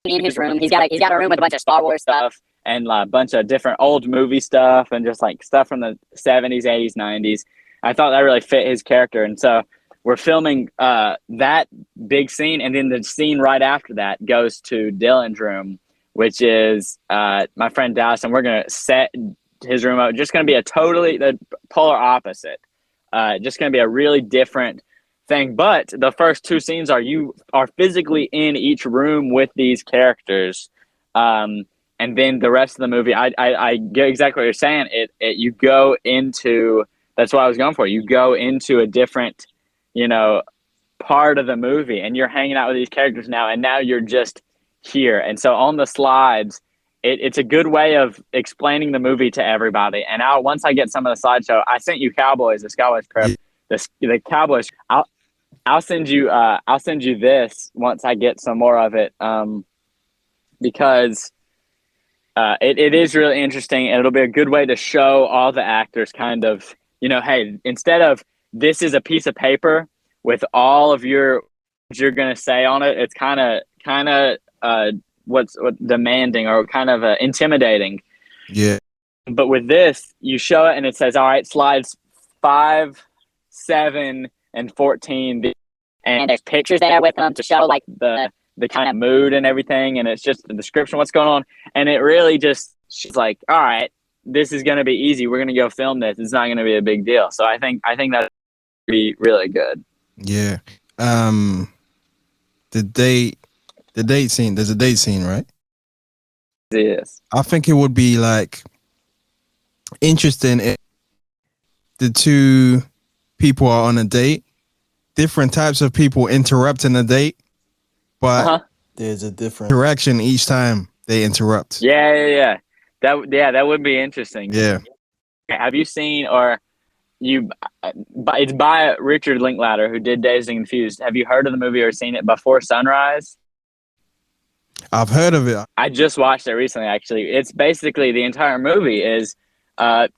in his room. He's got a room with a bunch of Star Wars stuff and a bunch of different old movie stuff and just like stuff from the 70s, 80s, 90s. I thought that really fit his character. And so we're filming that big scene, and then the scene right after that goes to Dylan's room, which is my friend Dallas, and we're going to set his room up. Just going to be the polar opposite. Just going to be a really different thing. But the first two scenes you are physically in each room with these characters. And then the rest of the movie, I get exactly what you're saying. You go into, that's what I was going for. You go into a different, part of the movie, and you're hanging out with these characters now, and now you're just here. And so on the slides, it's a good way of explaining the movie to everybody. And once I get some of the slideshow, I sent you Cowboys, the Cowboys script, the Cowboys. I'll send you this once I get some more of it, because it is really interesting, and it'll be a good way to show all the actors kind of, hey, instead of this is a piece of paper with all of what you're gonna say on it, it's kind of what's demanding or kind of intimidating. Yeah. But with this, you show it and it says, all right, slides 5, 7, and 14. And there's pictures there with them to show like the kind of mood and everything. And it's just the description of what's going on. And it really she's like, all right, this is going to be easy. We're going to go film this. It's not going to be a big deal. So I think that'd be really good. Yeah. um the date scene. There's a date scene, right? Yes. I think it would be like interesting if the two people are on a date, different types of people interrupting a date, but there's a different interaction each time they interrupt. Yeah. That would be interesting. Yeah. Have you seen it's by Richard Linklater, who did Dazed and Confused. Have you heard of the movie or seen it, Before Sunrise? I've heard of it. I just watched it recently, actually. It's basically the entire movie is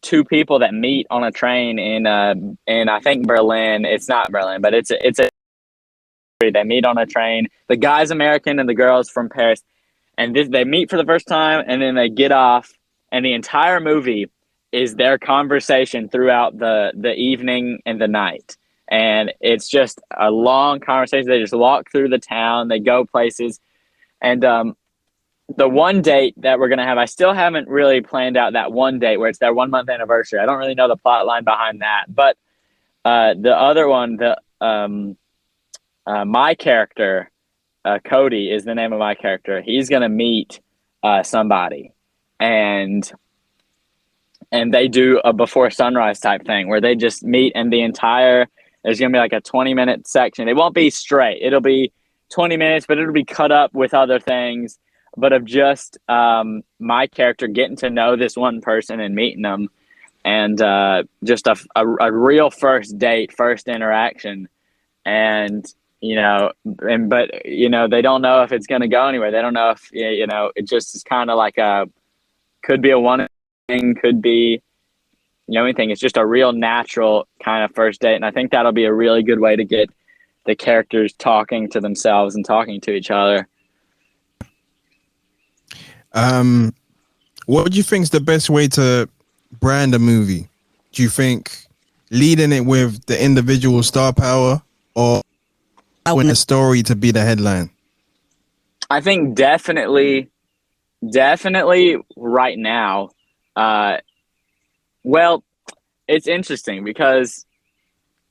two people that meet on a train in I think Berlin. It's not Berlin, but it's a they meet on a train. The guy's American and the girl's from Paris, and they meet for the first time, and then they get off, and the entire movie is their conversation throughout the evening and the night. And it's just a long conversation. They just walk through the town, they go places. And the one date that we're going to have, I still haven't really planned out that one date where it's their 1 month anniversary. I don't really know the plot line behind that. But the other one, my character, Cody is the name of my character. He's going to meet somebody. And they do a Before Sunrise type thing where they just meet, and there's going to be like a 20-minute section. It won't be straight. It'll be 20 minutes, but it'll be cut up with other things, but of just my character getting to know this one person and meeting them, and just a real first date, first interaction. And, they don't know if it's going to go anywhere. They don't know if, it just is kind of like could be a one thing, could be, anything. It's just a real natural kind of first date. And I think that'll be a really good way to get the characters talking to themselves and talking to each other. What do you think is the best way to brand a movie? Do you think leading it with the individual star power, or allowing the story to be the headline? I think definitely right now. Well, it's interesting because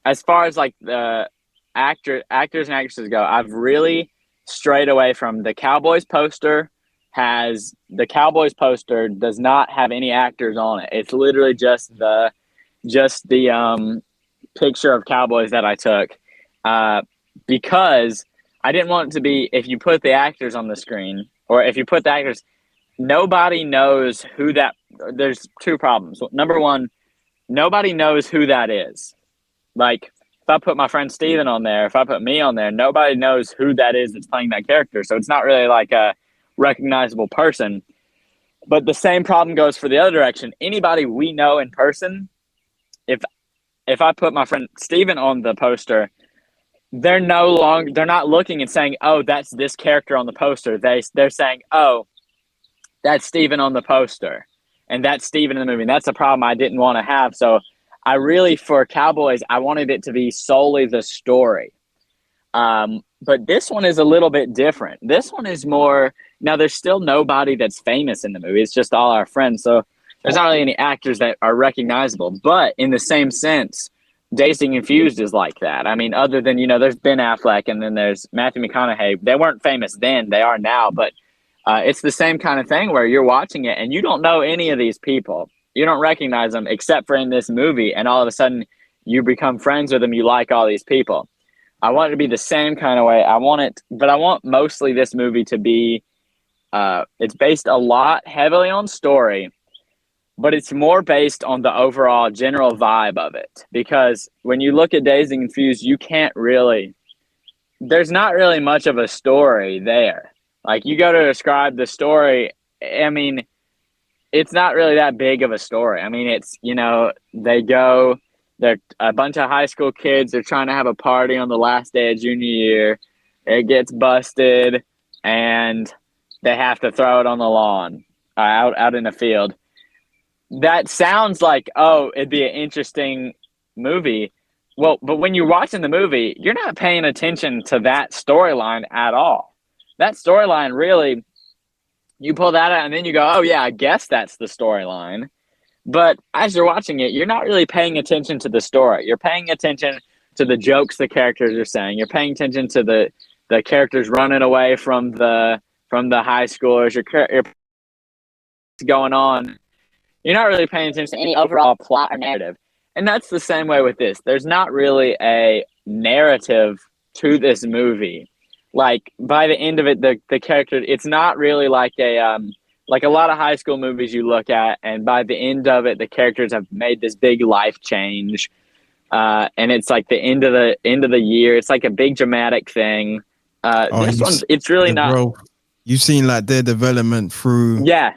as far as like the actors and actresses go, I've really strayed away from the Cowboys poster. The Cowboys poster does not have any actors on it. It's literally just the picture of Cowboys that I took, because I didn't want it to be, if you put the actors on the screen, or if you put the actors, nobody knows who that. There's two problems. Number one, nobody knows who that is. Like, if I put my friend Steven on there, if I put me on there, nobody knows who that is that's playing that character. So it's not really like a recognizable person. But the same problem goes for the other direction. Anybody we know in person, if I put my friend Steven on the poster, they're not looking and saying, oh, that's this character on the poster. They're saying, oh, that's Steven on the poster, and that's Steven in the movie. And that's a problem I didn't want to have. So I really, for Cowboys, I wanted it to be solely the story. But this one is a little bit different. This one is more, now there's still nobody that's famous in the movie. It's just all our friends. So there's not really any actors that are recognizable. But in the same sense, Dazed and Confused is like that. I mean, other than, there's Ben Affleck and then there's Matthew McConaughey. They weren't famous then. They are now. But it's the same kind of thing where you're watching it and you don't know any of these people. You don't recognize them except for in this movie. And all of a sudden you become friends with them. You like all these people. I want it to be the same kind of way. I want mostly this movie to be, it's based a lot heavily on story, but it's more based on the overall general vibe of it. Because when you look at Dazed and Confused, there's not really much of a story there. Like, you go to describe the story, I mean, it's not really that big of a story. I mean, it's, they're a bunch of high school kids. They're trying to have a party on the last day of junior year. It gets busted, and they have to throw it on the lawn, out in the field. That sounds like, oh, it'd be an interesting movie. Well, but when you're watching the movie, you're not paying attention to that storyline at all. That storyline, really, you pull that out and then you go, oh yeah, I guess that's the storyline. But as you're watching it, you're not really paying attention to the story. You're paying attention the jokes the characters are saying. You're paying attention to the characters running away from the high schoolers. You're going on. You're not really paying attention to any overall plot or narrative. And that's the same way with this. There's not really a narrative to this movie. Like, by the end of it, the character, it's not really like a lot of high school movies you look at, and by the end of it, the characters have made this big life change. And it's like the end of the year. It's like a big dramatic thing. This one, it's really not. Growth. You've seen like their development through. Yeah,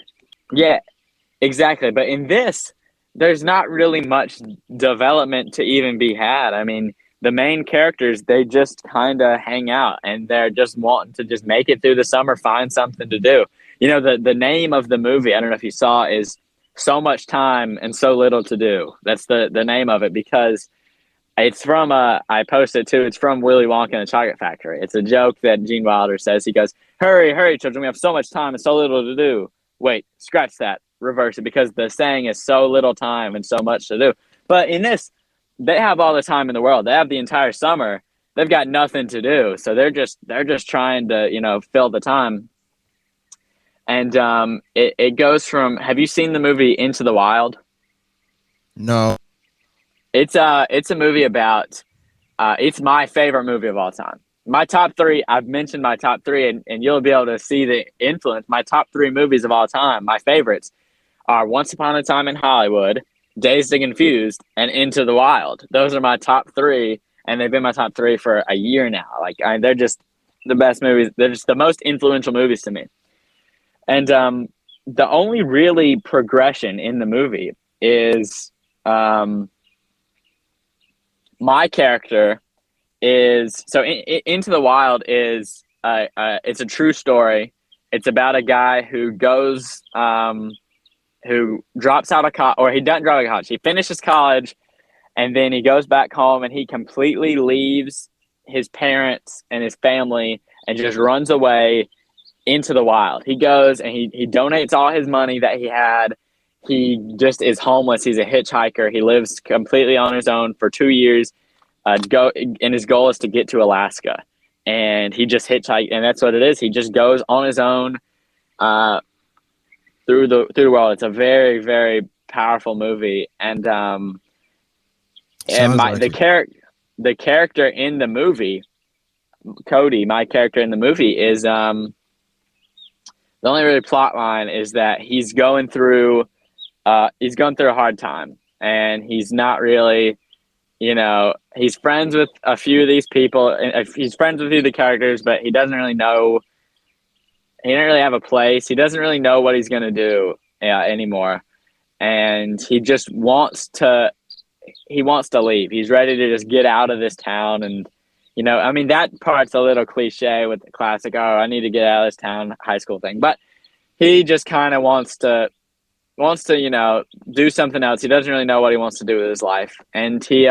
exactly. But in this, there's not really much development to even be had. I mean, the main characters, they just kind of hang out, and they're just wanting to just make it through the summer, find something to do. You know, the name of the movie, I don't know if you saw, is So Much Time and So Little to Do. That's the name of it, because it's from, I posted too, it's from Willy Wonka and the Chocolate Factory. It's a joke that Gene Wilder says. He goes, hurry, hurry, children, we have so much time and so little to do. Wait, scratch that, reverse it, because the saying is so little time and so much to do. But in this, they have all the time in the world. They have the entire summer. They've got nothing to do. So they're just trying to, you know, fill the time. And it goes from, have you seen the movie Into the Wild? No. It's a movie about, it's my favorite movie of all time. My top three, I've mentioned my top three, and you'll be able to see the influence. My top three movies of all time, my favorites, are Once Upon a Time in Hollywood, Dazed and Confused, and Into the Wild. Those are my top three, and they've been my top three for a year now. Like, they're just the best movies. They're just the most influential movies to me. And the only really progression in the movie is my character is, so Into the Wild is it's a true story. It's about a guy who goes who drops out of college, or he doesn't drop out of college. He finishes college, and then he goes back home, and he completely leaves his parents and his family and just runs away into the wild. He goes and he donates all his money that he had. He just is homeless. He's a hitchhiker. He lives completely on his own for 2 years. And his goal is to get to Alaska. And he just hitchhiked, and that's what it is. He just goes on his own through the world. It's a very, very powerful movie. And the character in the movie, Cody, my character in the movie, is the only really plot line is that he's going through a hard time, and he's not really, you know, he's friends with a few of these people, and he's friends with a few of the characters, but he doesn't really know. He doesn't really have a place. He doesn't really know what he's going to do anymore. And he just wants to leave. He's ready to just get out of this town. And, you know, I mean, that part's a little cliche with the classic, oh, I need to get out of this town high school thing. But he just kind of wants to, you know, do something else. He doesn't really know what he wants to do with his life. And he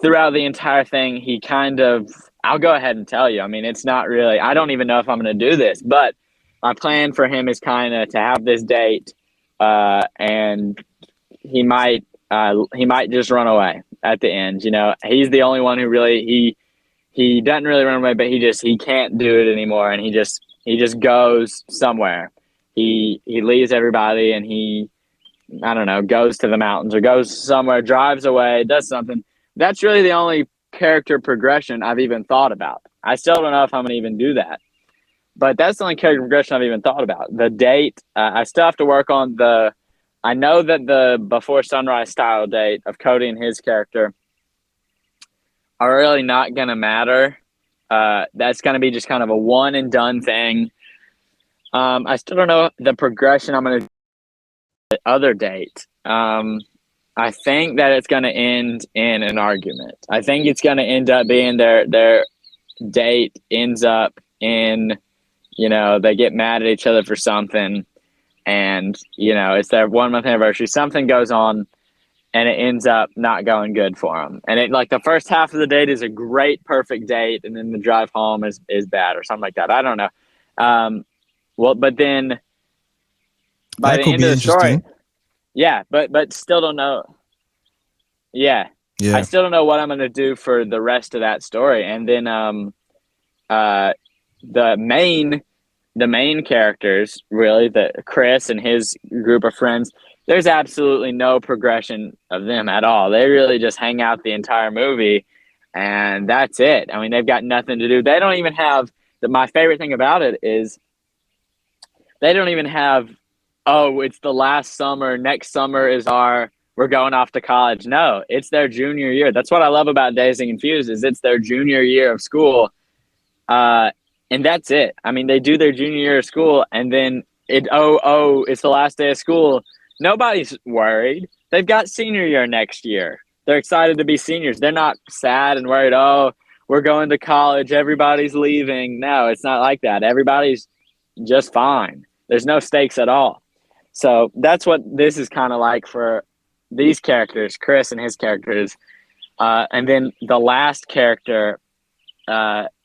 throughout the entire thing, he kind of, I'll go ahead and tell you. I mean, it's not really, I don't even know if I'm going to do this, but my plan for him is kind of to have this date, and he might just run away at the end. You know, he's the only one who really, he doesn't really run away, but he can't do it anymore. And he just goes somewhere. He leaves everybody, and he, I don't know, goes to the mountains or goes somewhere, drives away, does something. That's really the only character progression I've even thought about. I still don't know if I'm going to even do that. But that's the only character progression I've even thought about. The date, I still have to work on I know that the Before Sunrise style date of Cody and his character are really not going to matter. That's going to be just kind of a one and done thing. I still don't know the progression I'm going to do the other date. I think that it's going to end in an argument. I think it's going to end up being their date ends up in, you know, they get mad at each other for something, and, you know, it's their 1 month anniversary. Something goes on, and it ends up not going good for them. And it, like, the first half of the date is a great, perfect date, and then the drive home is bad or something like that. I don't know. Well, but then by the end of the story, yeah, but still don't know. Yeah. Yeah. I still don't know what I'm gonna do for the rest of that story. And then the main characters, really, the Chris and his group of friends, there's absolutely no progression of them at all. They really just hang out the entire movie, and that's it. I mean, they've got nothing to do. They don't even have my favorite thing about it is they don't even have, oh, it's the last summer, next summer is we're going off to college. No, it's their junior year. That's what I love about Dazed and Confused is it's their junior year of school. And that's it. I mean, they do their junior year of school, and then it's the last day of school. Nobody's worried. They've got senior year next year. They're excited to be seniors. They're not sad and worried, oh, we're going to college, everybody's leaving. No, it's not like that. Everybody's just fine. There's no stakes at all. So that's what this is kind of like for these characters, Chris and his characters. And then the last character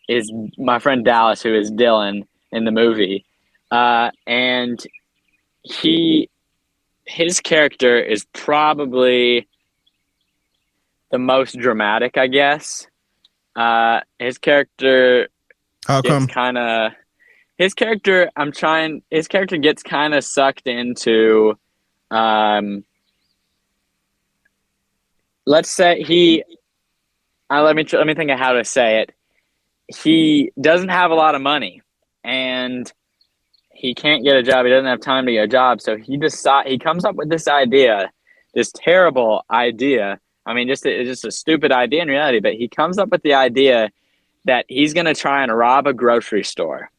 is my friend Dallas, who is Dylan in the movie. And his character is probably the most dramatic, I guess. His character How come? his character gets kind of sucked into, let's say let me think of how to say it. He doesn't have a lot of money, and he can't get a job. He doesn't have time to get a job, so he comes up with this idea, this terrible idea. I mean, it's just a stupid idea in reality, but he comes up with the idea that he's going to try and rob a grocery store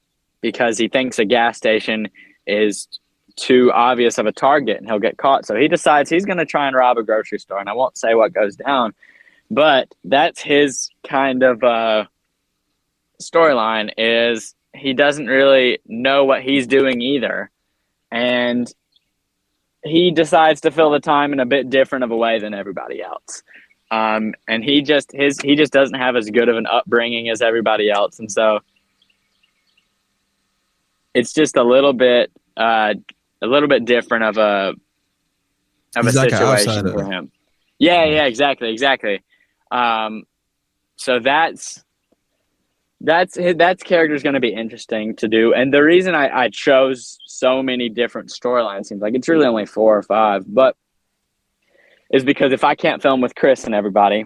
because he thinks a gas station is too obvious of a target and he'll get caught. So he decides he's going to try and rob a grocery store, and I won't say what goes down, but that's his kind of storyline. Is he doesn't really know what he's doing either, and he decides to fill the time in a bit different of a way than everybody else. And he just doesn't have as good of an upbringing as everybody else, and so it's just a little bit different of a situation for him. Yeah, exactly. So that's character's going to be interesting to do, and the reason I chose so many different storylines, seems like it's really only 4 or 5, but is because if I can't film with Chris and everybody,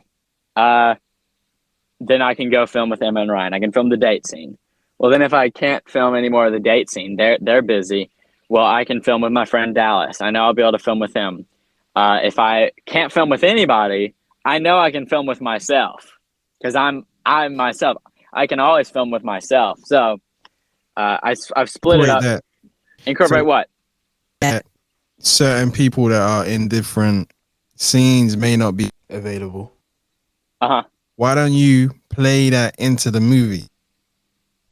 then I can go film with Emma and Ryan. I can film the date scene. Well, then if I can't film any more of the date scene, they're busy. Well, I can film with my friend Dallas. I know I'll be able to film with him. If I can't film with anybody, I know I can film with myself because I'm myself. I can always film with myself. So I've split it up. That. Incorporate what? Certain people that are in different scenes may not be available. Uh-huh. Why don't you play that into the movie?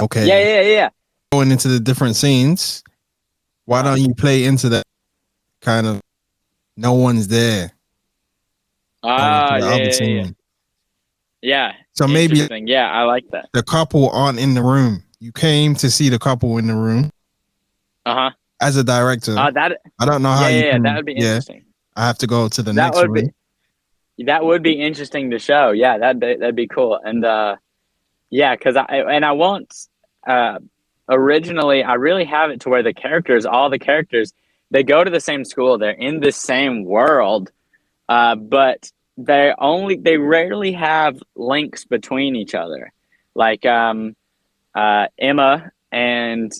Okay. Yeah. Going into the different scenes, why don't you play into that kind of no one's there? Yeah. So maybe I like that. The couple aren't in the room. You came to see the couple in the room. Uh-huh. As a director, I don't know how you can. That would be interesting. I have to go to the next room. That would be interesting to show. Yeah, that'd be cool. And because I won't. Originally, I really have it to where all the characters, they go to the same school. They're in the same world, but they rarely have links between each other. Like Emma and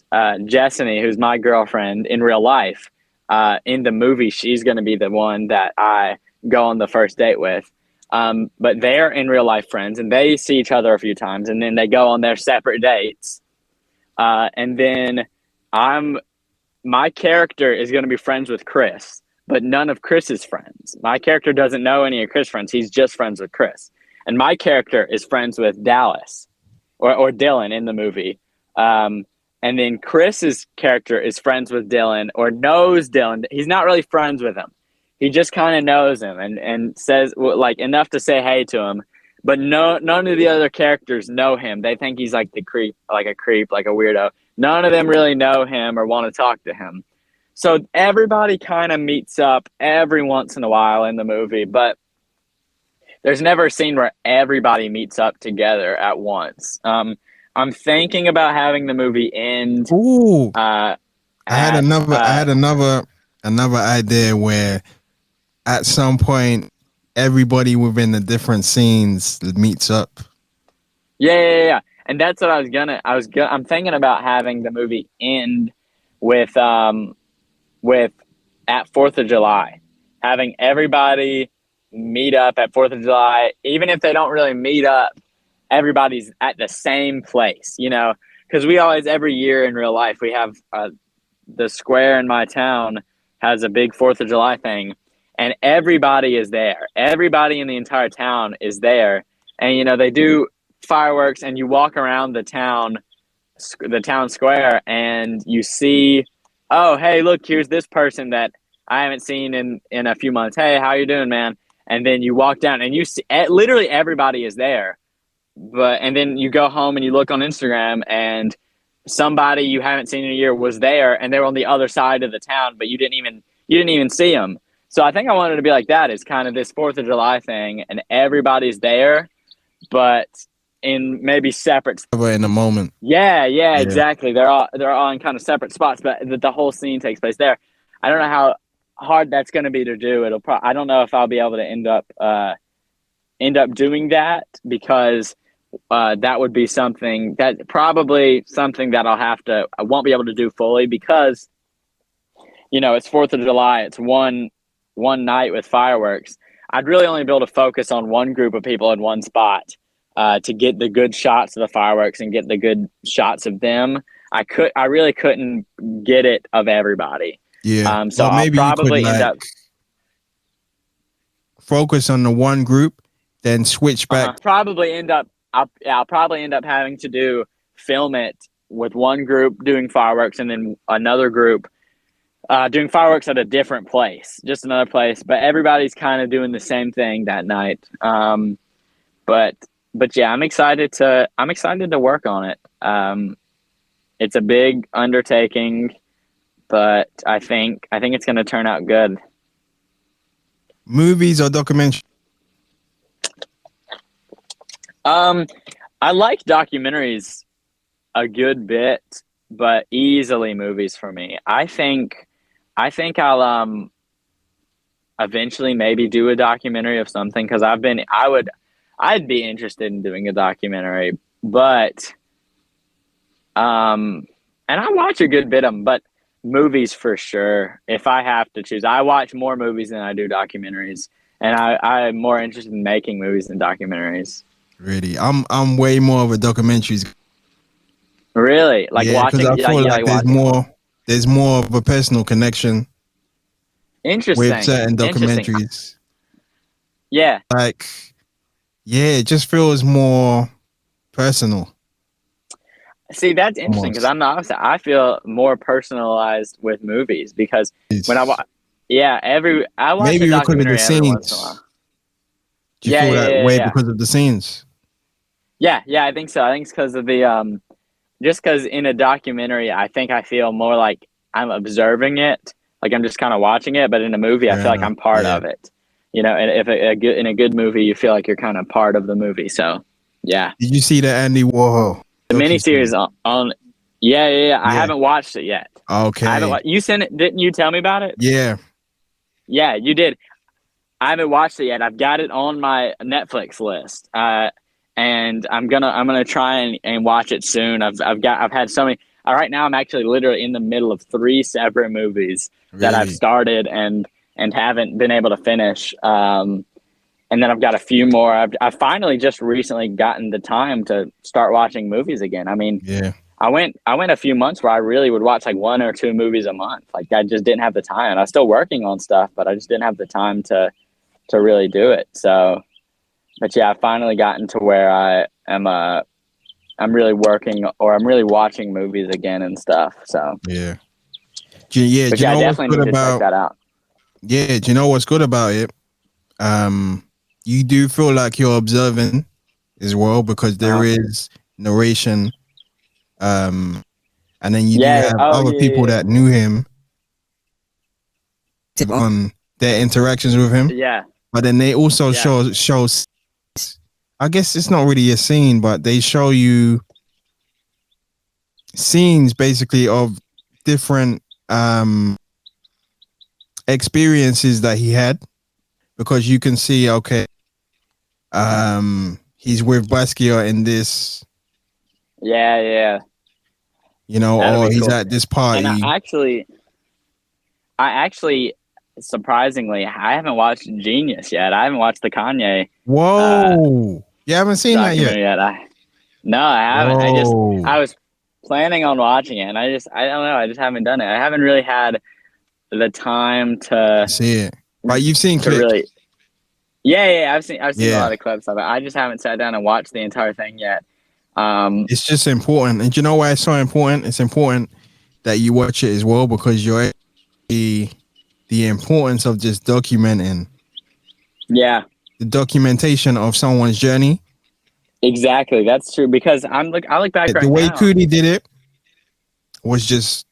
Jessany, who's my girlfriend in real life. In the movie, she's going to be the one that I go on the first date with. But they're in real life friends, and they see each other a few times, and then they go on their separate dates. And then my character is going to be friends with Chris, but none of Chris's friends. My character doesn't know any of Chris' friends. He's just friends with Chris. And my character is friends with Dallas or Dylan in the movie. And then Chris's character is friends with Dylan or knows Dylan. He's not really friends with him. He just kind of knows him and says like enough to say hey to him. But none of the other characters know him. They think he's like a creep, like a weirdo. None of them really know him or want to talk to him. So everybody kind of meets up every once in a while in the movie. But there's never a scene where everybody meets up together at once. I'm thinking about having the movie end. Ooh. I had another idea where at some point everybody within the different scenes meets up. Yeah. And that's what I'm thinking about having the movie end with at 4th of July, having everybody meet up at 4th of July, even if they don't really meet up, everybody's at the same place, you know, because we always, every year in real life, we have the square in my town has a big 4th of July thing, and everybody is there. Everybody in the entire town is there. And, you know, they do fireworks, and you walk around the town square, and you see, oh, hey, look, here's this person that I haven't seen in a few months. Hey, how you doing, man? And then you walk down, and you see literally everybody is there. And then you go home and you look on Instagram, and somebody you haven't seen in a year was there, and they were on the other side of the town, but you didn't even see them. So I think I wanted to be like that. Is kind of this 4th of July thing, and everybody's there, but in maybe separate. In the moment. Yeah, exactly. They're all in kind of separate spots, but the whole scene takes place there. I don't know how hard that's going to be to do. I don't know if I'll be able to end up doing that, because that would be something that I won't be able to do fully, because, you know, it's 4th of July. It's one night with fireworks. I'd really only be able to focus on one group of people in one spot to get the good shots of the fireworks and get the good shots of them. I really couldn't get it of everybody. Yeah. So well, maybe I'll probably you could, end up focus on the one group, then switch back. I'll probably end up having to film it with one group doing fireworks, and then another group doing fireworks at a different place, just another place. But everybody's kind of doing the same thing that night. But yeah, I'm excited to work on it. It's a big undertaking, but I think it's going to turn out good. Movies or documentaries? I like documentaries a good bit, but easily movies for me. I think I'll eventually maybe do a documentary of something, because I'd be interested in doing a documentary, but and I watch a good bit of them, but movies for sure. If I have to choose, I watch more movies than I do documentaries, and I'm more interested in making movies than documentaries. Really, I'm way more of a documentaries. Really, like watching. Because I feel like there's more of a personal connection. Interesting. With certain documentaries. Yeah. Like, yeah, it just feels more personal. See, that's interesting, because I'm the opposite. I feel more personalized with movies, because when I watch maybe a because of the documentary every once scenes. in a while. Do you feel that way because of the scenes? Yeah, I think so. I think it's because of the just because in a documentary, I think I feel more like I'm observing it, like I'm just kind of watching it. But in a movie, I feel like I'm part of it. You know, and if in a good movie, you feel like you're kind of part of the movie. So, yeah. Did you see the Andy Warhol? The miniseries on? Yeah. I haven't watched it yet. Okay. You sent it? Didn't you tell me about it? Yeah. Yeah, you did. I haven't watched it yet. I've got it on my Netflix list, and I'm gonna try and watch it soon. I've had so many. Right now, I'm actually literally in the middle of 3 separate movies that I've started and haven't been able to finish. And then I've got a few more. I've finally just recently gotten the time to start watching movies again. I mean, I went a few months where I really would watch like 1 or 2 movies a month. Like, I just didn't have the time. I was still working on stuff, but I just didn't have the time to really do it. So, but yeah, I've finally gotten to where I'm really working, or I'm really watching movies again and stuff. So yeah. Do you know what's good about check that out? Yeah, do you know what's good about it? You do feel like you're observing as well, because there is narration. And then you do have other people that knew him on their interactions with him. Yeah. But then they also show I guess it's not really a scene, but they show you scenes basically of different experiences that he had, because you can see, okay, he's with Basquiat in this, Yeah. you know, That'd or be he's cool. at this party. And I actually, surprisingly, I haven't watched Genius yet. I haven't watched the Kanye Whoa, you haven't seen that yet? documentary yet. No, I haven't. Whoa. I was planning on watching it, and I don't know. I just haven't done it. I haven't really had the time to See it, but you've seen to clips. really. Yeah. I've seen a Yeah. lot of clips of it. I just haven't sat down and watched the entire thing yet. It's just important, and you know why it's so important? It's important that you watch it as well, because you're the importance of just documenting. Yeah. The documentation of someone's journey. Exactly, that's true. Because I look back right the way now. Cootie did it was just.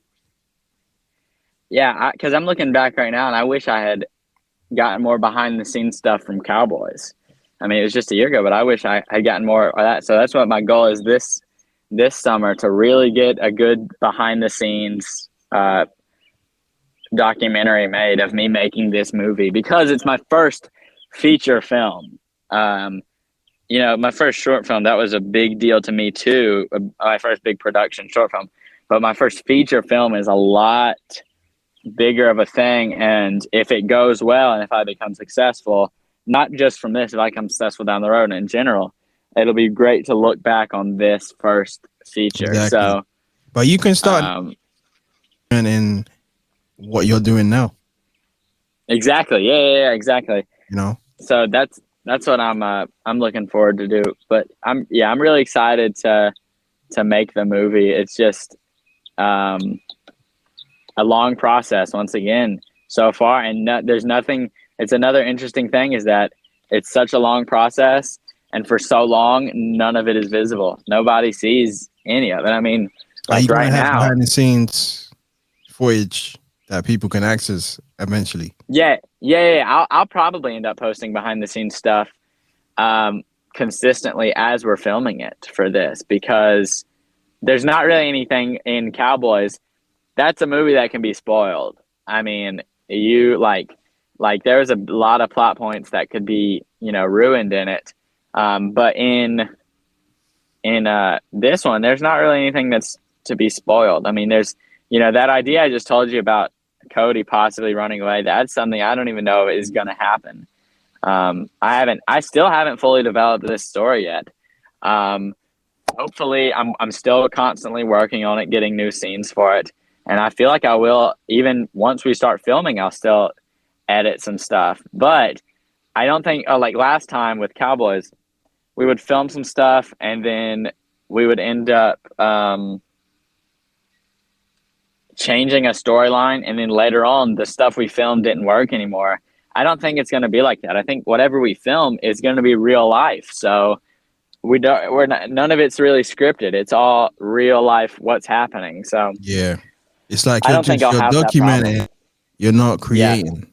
Yeah, because I'm looking back right now, and I wish I had gotten more behind the scenes stuff from Cowboys. I mean, it was just a year ago, but I wish I had gotten more of that. So that's what my goal is this summer, to really get a good behind the scenes documentary made of me making this movie, because it's my first feature film. You know, my first short film, that was a big deal to me too. My first big production short film, but my first feature film is a lot bigger of a thing. And if it goes well, and if I become successful, not just from this, if I become successful down the road and in general, it'll be great to look back on this first feature. Exactly. So, but you can start in what you're doing now. Exactly. Yeah, exactly. You know. So that's what I'm looking forward to do. But I'm really excited to make the movie. It's just a long process once again so far, and there's nothing. It's another interesting thing is that it's such a long process, and for so long none of it is visible. Nobody sees any of it. I mean, like right now, behind the scenes footage that people can access eventually. Yeah. I'll probably end up posting behind the scenes stuff consistently as we're filming it for this, because there's not really anything in Cowboys. That's a movie that can be spoiled. I mean, you like there's a lot of plot points that could be, ruined in it. But in this one, there's not really anything that's to be spoiled. I mean, there's, that idea I just told you about Cody possibly running away. That's something I don't even know is going to happen. I still haven't fully developed this story yet. Hopefully I'm still constantly working on it, getting new scenes for it. And I feel like I will, even once we start filming, I'll still edit some stuff. But I don't think, like last time with Cowboys, we would film some stuff and then we would end up changing a storyline, and then later on the stuff we filmed didn't work anymore. I don't think it's going to be like that. I think whatever we film is going to be real life. So none of it's really scripted. It's all real life, what's happening. So yeah, it's like I don't think I'll have documenting. that problem. You're not creating. Yeah.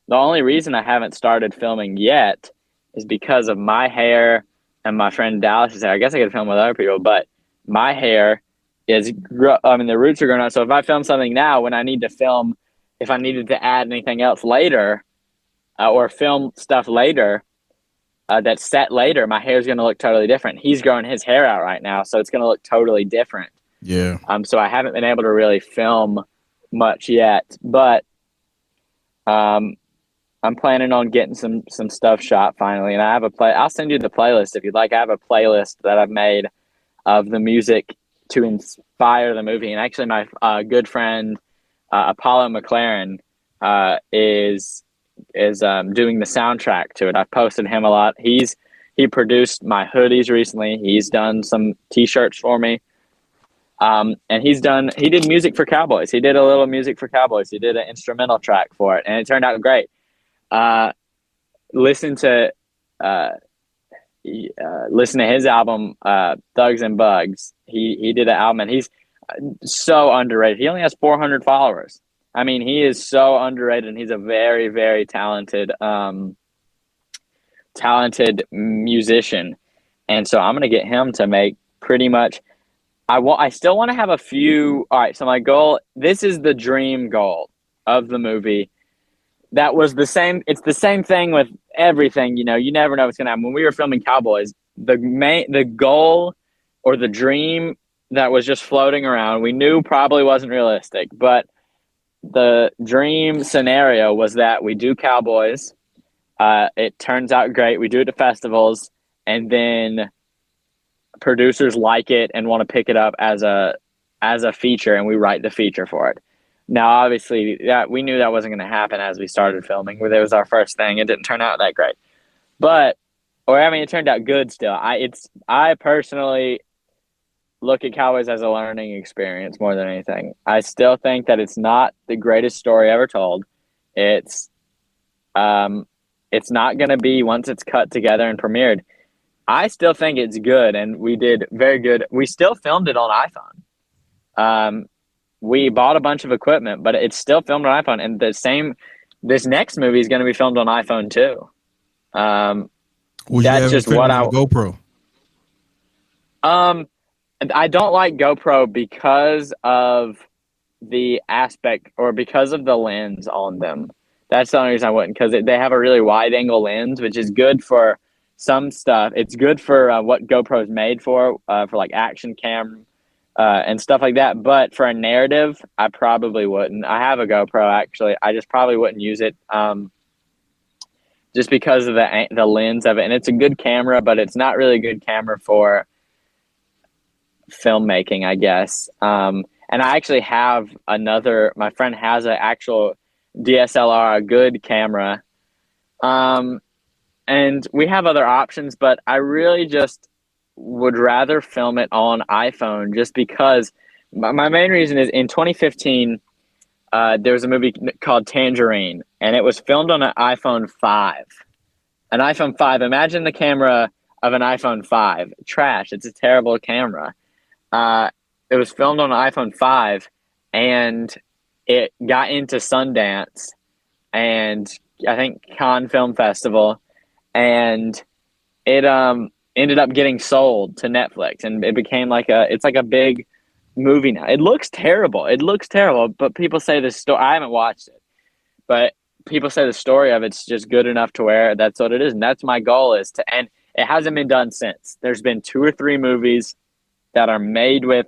The only reason I haven't started filming yet is because of my hair and my friend Dallas's hair. I guess I could film with other people, but my hair is, the roots are growing out. So if I film something now, when I need to film, if I needed to add anything else later, or film stuff later, that's set later, my hair is going to look totally different. He's growing his hair out right now, so it's going to look totally different. Yeah. So I haven't been able to really film much yet, but I'm planning on getting some stuff shot finally. And I have I'll send you the playlist if you'd like. I have a playlist that I've made of the music to inspire the movie. And actually my good friend Apollo McLaren is doing the soundtrack to it. I've posted him a lot. He produced my hoodies recently. He's done some t-shirts for me. And he did music for Cowboys. He did a little music for Cowboys. He did an instrumental track for it, and it turned out great. Listen to his album, Thugs and Bugs. He did an album, and he's so underrated. He only has 400 followers. I mean, he is so underrated, and he's a very, very talented talented musician, and so I'm gonna get him to make pretty much. I still want to have a few. All right, so my goal. This is the dream goal of the movie. That was the same. It's the same thing with everything. You never know what's gonna happen. When we were filming Cowboys, the goal or the dream that was just floating around, we knew probably wasn't realistic, but the dream scenario was that we do Cowboys. It turns out great. We do it to festivals, and then producers like it and want to pick it up as a feature, and we write the feature for it. Now, obviously, we knew that wasn't going to happen as we started filming. It was our first thing. It didn't turn out that great, it turned out good still. I personally look at Cowboys as a learning experience more than anything. I still think that it's not the greatest story ever told. It's not going to be once it's cut together and premiered. I still think it's good, and we did very good. We still filmed it on iPhone. We bought a bunch of equipment, but it's still filmed on iPhone. And this next movie is going to be filmed on iPhone too. That's just what GoPro. I don't like GoPro because of the aspect or because of the lens on them. That's the only reason I wouldn't, because they have a really wide angle lens, which is good for some stuff. It's good for what GoPro is made for like action cam and stuff like that. But for a narrative, I probably wouldn't. I have a GoPro actually. I just probably wouldn't use it just because of the lens of it. And it's a good camera, but it's not really a good camera for filmmaking, I guess. And I actually have my friend has an actual DSLR, a good camera. And we have other options, but I really just would rather film it on iPhone just because my main reason is in 2015, there was a movie called Tangerine, and it was filmed on an iPhone 5. An iPhone 5. Imagine the camera of an iPhone 5. Trash. It's a terrible camera. It was filmed on an iPhone 5, and it got into Sundance and I think Cannes Film Festival, and it ended up getting sold to Netflix, and it became it's like a big movie now. It looks terrible, but people say the story. I haven't watched it, but people say the story of it's just good enough to where that's what it is, and that's my goal and it hasn't been done since. There's been 2 or 3 movies that are made with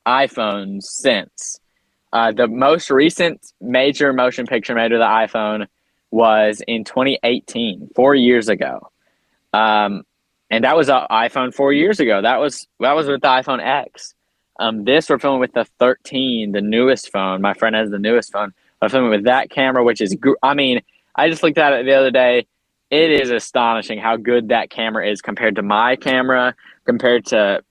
iPhones since. The most recent major motion picture made with the iPhone was in 2018, 4 years ago. And that was an iPhone 4 years ago. That was with the iPhone X. This we're filming with the 13, the newest phone. My friend has the newest phone. I'm filming with that camera, which is, I just looked at it the other day. It is astonishing how good that camera is compared to my camera, compared to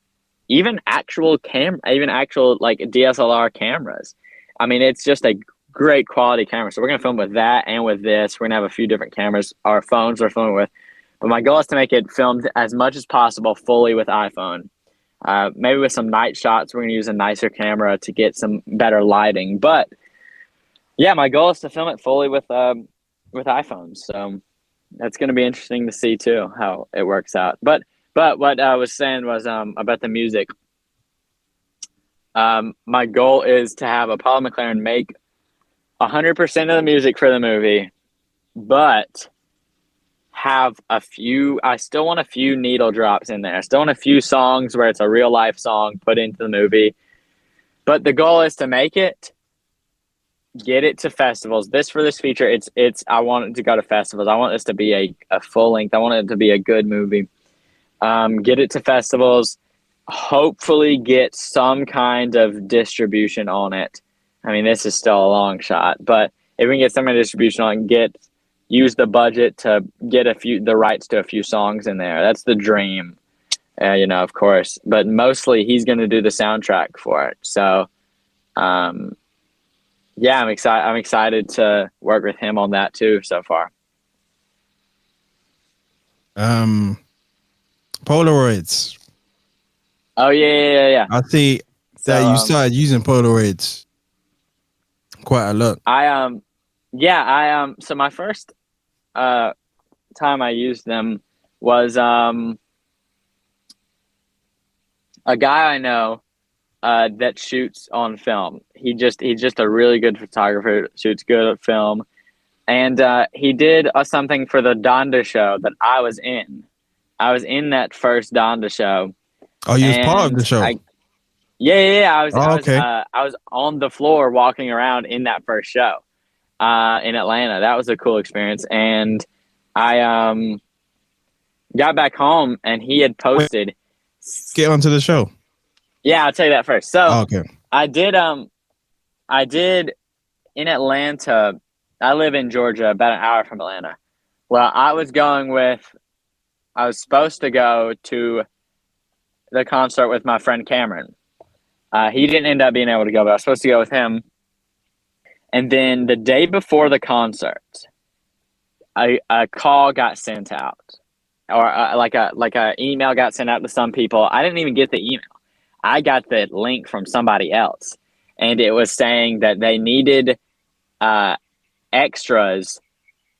even actual like DSLR cameras. It's just a great quality camera. So we're going to film with that and with this. We're going to have a few different cameras, our phones we're filming with. But my goal is to make it filmed as much as possible fully with iPhone. Maybe with some night shots, we're going to use a nicer camera to get some better lighting. But yeah, my goal is to film it fully with iPhones. So that's going to be interesting to see too, how it works out. But what I was saying was about the music. My goal is to have Apollo McLaren make 100% of the music for the movie, but have I still want a few needle drops in there. I still want a few songs where it's a real life song put into the movie. But the goal is to make it, get it to festivals. For this feature, I want it to go to festivals. I want this to be a full length. I want it to be a good movie. Get it to festivals, hopefully get some kind of distribution on it. This is still a long shot, but if we can get some kind of distribution on it and use the budget to get the rights to a few songs in there, that's the dream, of course. But mostly he's going to do the soundtrack for it. So, yeah, I'm excited to work with him on that too so far. Polaroids. Oh yeah. I see that you started using Polaroids quite a lot. So my first time I used them was a guy I know that shoots on film. He's just a really good photographer, shoots good at film. And he did something for the Donda show that I was in. I was in that first Donda show. Oh, you was part of the show. Yeah. Okay. I was on the floor walking around in that first show in Atlanta. That was a cool experience. And I got back home and he had posted. Get onto the show. Yeah, I'll tell you that first. So okay. I did in Atlanta. I live in Georgia, about an hour from Atlanta. Well, I was supposed to go to the concert with my friend Cameron. He didn't end up being able to go, but I was supposed to go with him. And then the day before the concert, a call got sent out, or like a email got sent out to some people. I didn't even get the email. I got the link from somebody else, and it was saying that they needed extras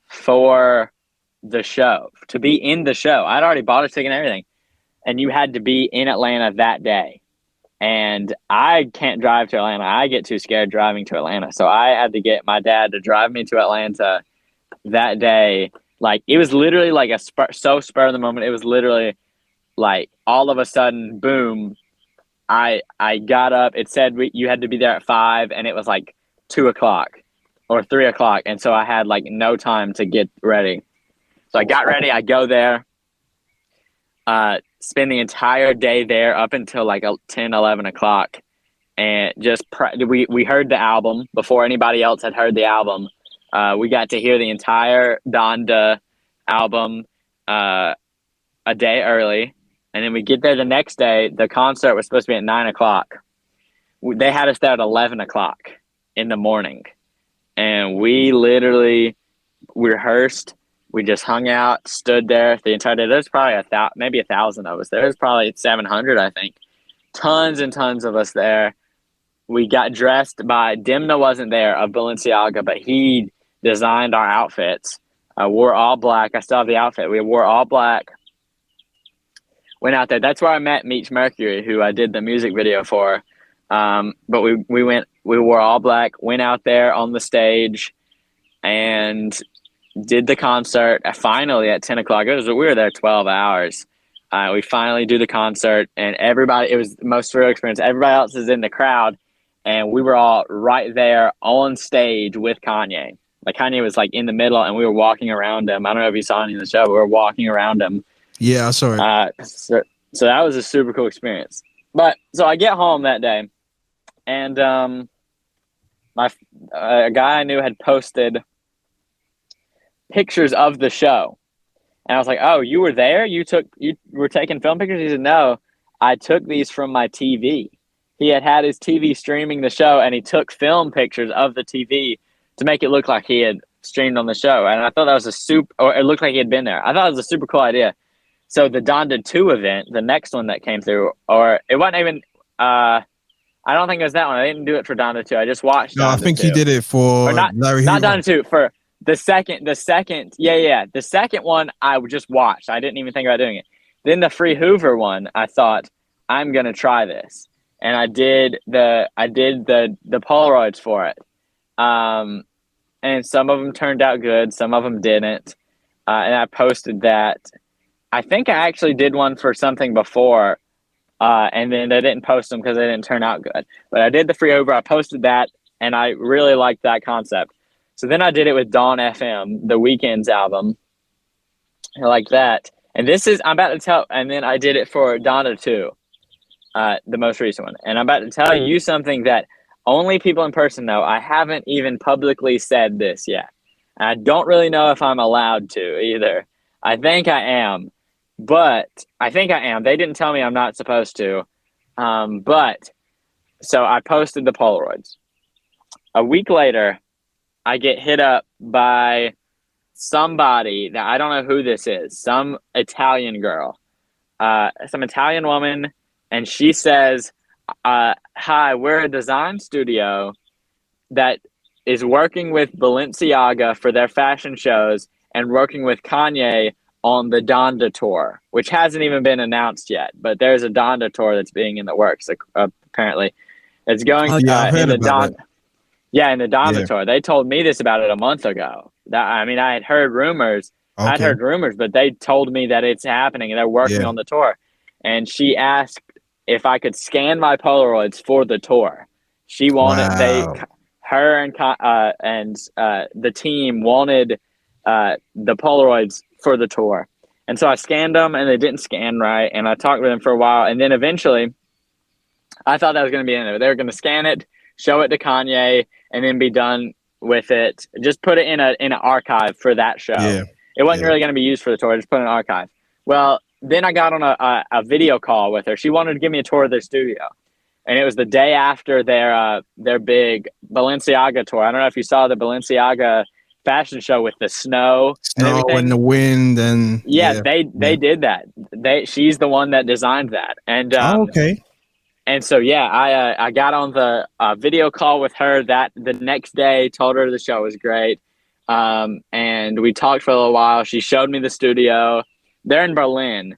for the show, to be in the show. I'd already bought a ticket and everything, and you had to be in Atlanta that day. And I can't drive to Atlanta. I get too scared driving to Atlanta. So I had to get my dad to drive me to Atlanta that day. Like, it was literally like so spur of the moment. It was literally like all of a sudden, boom. I got up. It said you had to be there at 5, and it was like 2:00 or 3:00. And so I had like no time to get ready. So I got ready. I go there. Spend the entire day there up until like 10, 11 o'clock. And just we heard the album before anybody else had heard the album. We got to hear the entire Donda album a day early. And then we get there the next day. The concert was supposed to be at 9 o'clock. They had us there at 11 o'clock in the morning. And we literally rehearsed. We just hung out, stood there the entire day. There's probably maybe 1,000 of us there. There's probably 700, I think. Tons and tons of us there. We got dressed by Dimna wasn't there of Balenciaga, but he designed our outfits. Wore all black. I still have the outfit. We wore all black. Went out there. That's where I met Meech Mercury, who I did the music video for. But we wore all black, went out there on the stage, and did the concert finally at 10 o'clock. We were there 12 hours. We finally do the concert, and it was the most surreal experience. Everybody else is in the crowd, and we were all right there on stage with Kanye. Like, Kanye was like in the middle, and we were walking around him. I don't know if you saw any of the show, but we were walking around him. Yeah, I saw it. So that was a super cool experience. But so I get home that day, and a guy I knew had posted pictures of the show, and I was like, "Oh, you were there? You were taking film pictures?" He said, "No, I took these from my TV." He had his TV streaming the show, and he took film pictures of the TV to make it look like he had streamed on the show. And I thought that was or it looked like he had been there. I thought it was a super cool idea. So the Donda 2 event, the next one that came through, or it wasn't even. I don't think it was that one. I didn't do it for Donda 2. I just watched. No, Donda I think 2. He did it for Larry. Not Donda 2 for. The second, the second one I just watched. I didn't even think about doing it. Then the Free Hoover one, I thought, I'm gonna try this, and I did the Polaroids for it, and some of them turned out good, some of them didn't, and I posted that. I think I actually did one for something before, and then I didn't post them because they didn't turn out good. But I did the Free Hoover. I posted that, and I really liked that concept. So then I did it with Dawn FM, the Weeknd's album. I like that. And I'm about to tell, and then I did it for Donda 2, the most recent one. And I'm about to tell you something that only people in person know. I haven't even publicly said this yet. And I don't really know if I'm allowed to either. I think I am. They didn't tell me I'm not supposed to. So I posted the Polaroids. A week later, I get hit up by somebody that I don't know who this is, some Italian girl, some Italian woman, and she says, hi, we're a design studio that is working with Balenciaga for their fashion shows, and working with Kanye on the Donda tour, which hasn't even been announced yet. But there's a Donda tour that's being in the works. Apparently, it's going I've heard in the about Don. Yeah, in the Donda Yeah. tour. They told me this about it a month ago. I had heard rumors. I'd Okay. heard rumors, but they told me that it's happening and they're working Yeah. on the tour. And she asked if I could scan my Polaroids for the tour. She wanted her and the team wanted the Polaroids for the tour. And so I scanned them and they didn't scan right. And I talked with them for a while. And then eventually I thought that was going to be in there. They were going to scan it, show it to Kanye, and then be done with it. Just put it in an archive for that show. Yeah. It wasn't really going to be used for the tour. Just put it in an archive. Well, then I got on a video call with her. She wanted to give me a tour of their studio. And it was the day after their big Balenciaga tour. I don't know if you saw the Balenciaga fashion show with the snow and everything. And the wind and they did that. She's the one that designed that. And okay. And so I got on the video call with her that the next day, told her the show was great. And we talked for a little while. She showed me the studio. They're in Berlin.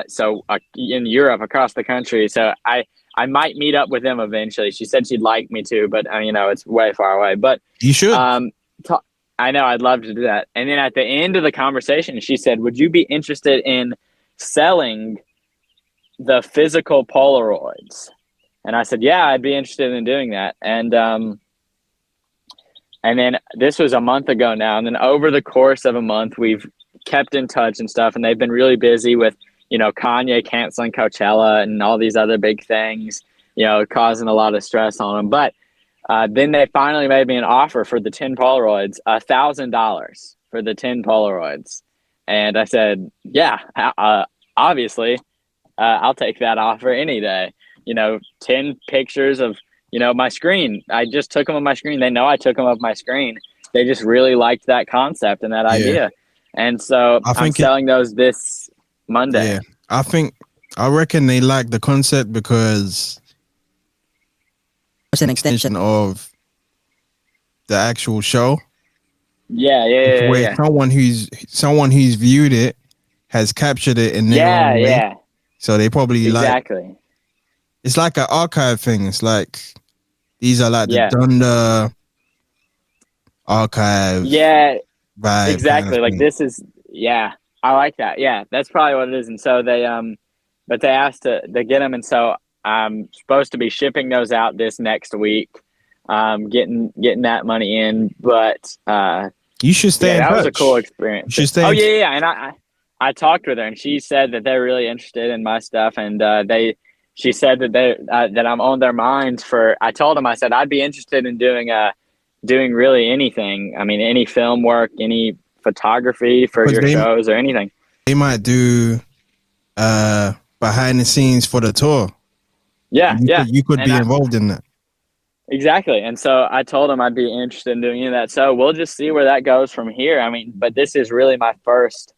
So in Europe, across the country. So I might meet up with them eventually. She said she'd like me to, but it's way far away. But you should. I know, I'd love to do that. And then at the end of the conversation, she said, "Would you be interested in selling the physical Polaroids?" And I said, "Yeah, I'd be interested in doing that." And then this was a month ago now. And then over the course of a month, we've kept in touch and stuff. And they've been really busy with Kanye canceling Coachella and all these other big things, causing a lot of stress on them. But then they finally made me an offer for the 10 Polaroids, $1,000 for the 10 Polaroids. And I said, yeah, obviously, I'll take that offer any day. 10 pictures of, my screen. I just took them on my screen. They know I took them off my screen. They just really liked that concept and that idea. And so I'm selling those this Monday. Yeah, I reckon they like the concept because it's an extension of the actual show. Yeah. Someone who's viewed it has captured it in their own way. Yeah. So they probably exactly. It's like an archive thing. It's like these are like the Donda archive. Yeah. Vibe exactly. Kind of like thing. this is. Yeah. I like that. Yeah, that's probably what it is. And so they but they asked to get them, and so I'm supposed to be shipping those out this next week. Getting that money in, but you should stay. That was a cool experience. You should stay. Oh yeah. And I talked with her, and she said that they're really interested in my stuff, and she said that that I'm on their minds for. I told them, I said I'd be interested in doing really anything. I mean, any film work, any photography for your shows or anything. They might do behind the scenes for the tour. You could be involved in that. Exactly. And so I told him I'd be interested in doing that. So we'll just see where that goes from here. I mean, but this is really my first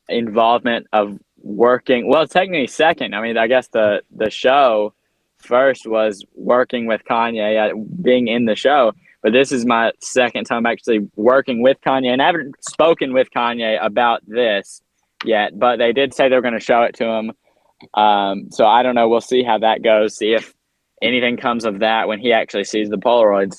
involvement of working. Well, technically second. I mean, I guess the show first was working with Kanye, being in the show. But this is my second time actually working with Kanye. And I haven't spoken with Kanye about this yet, but they did say they were going to show it to him. So I don't know. We'll see how that goes. See if anything comes of that when he actually sees the Polaroids.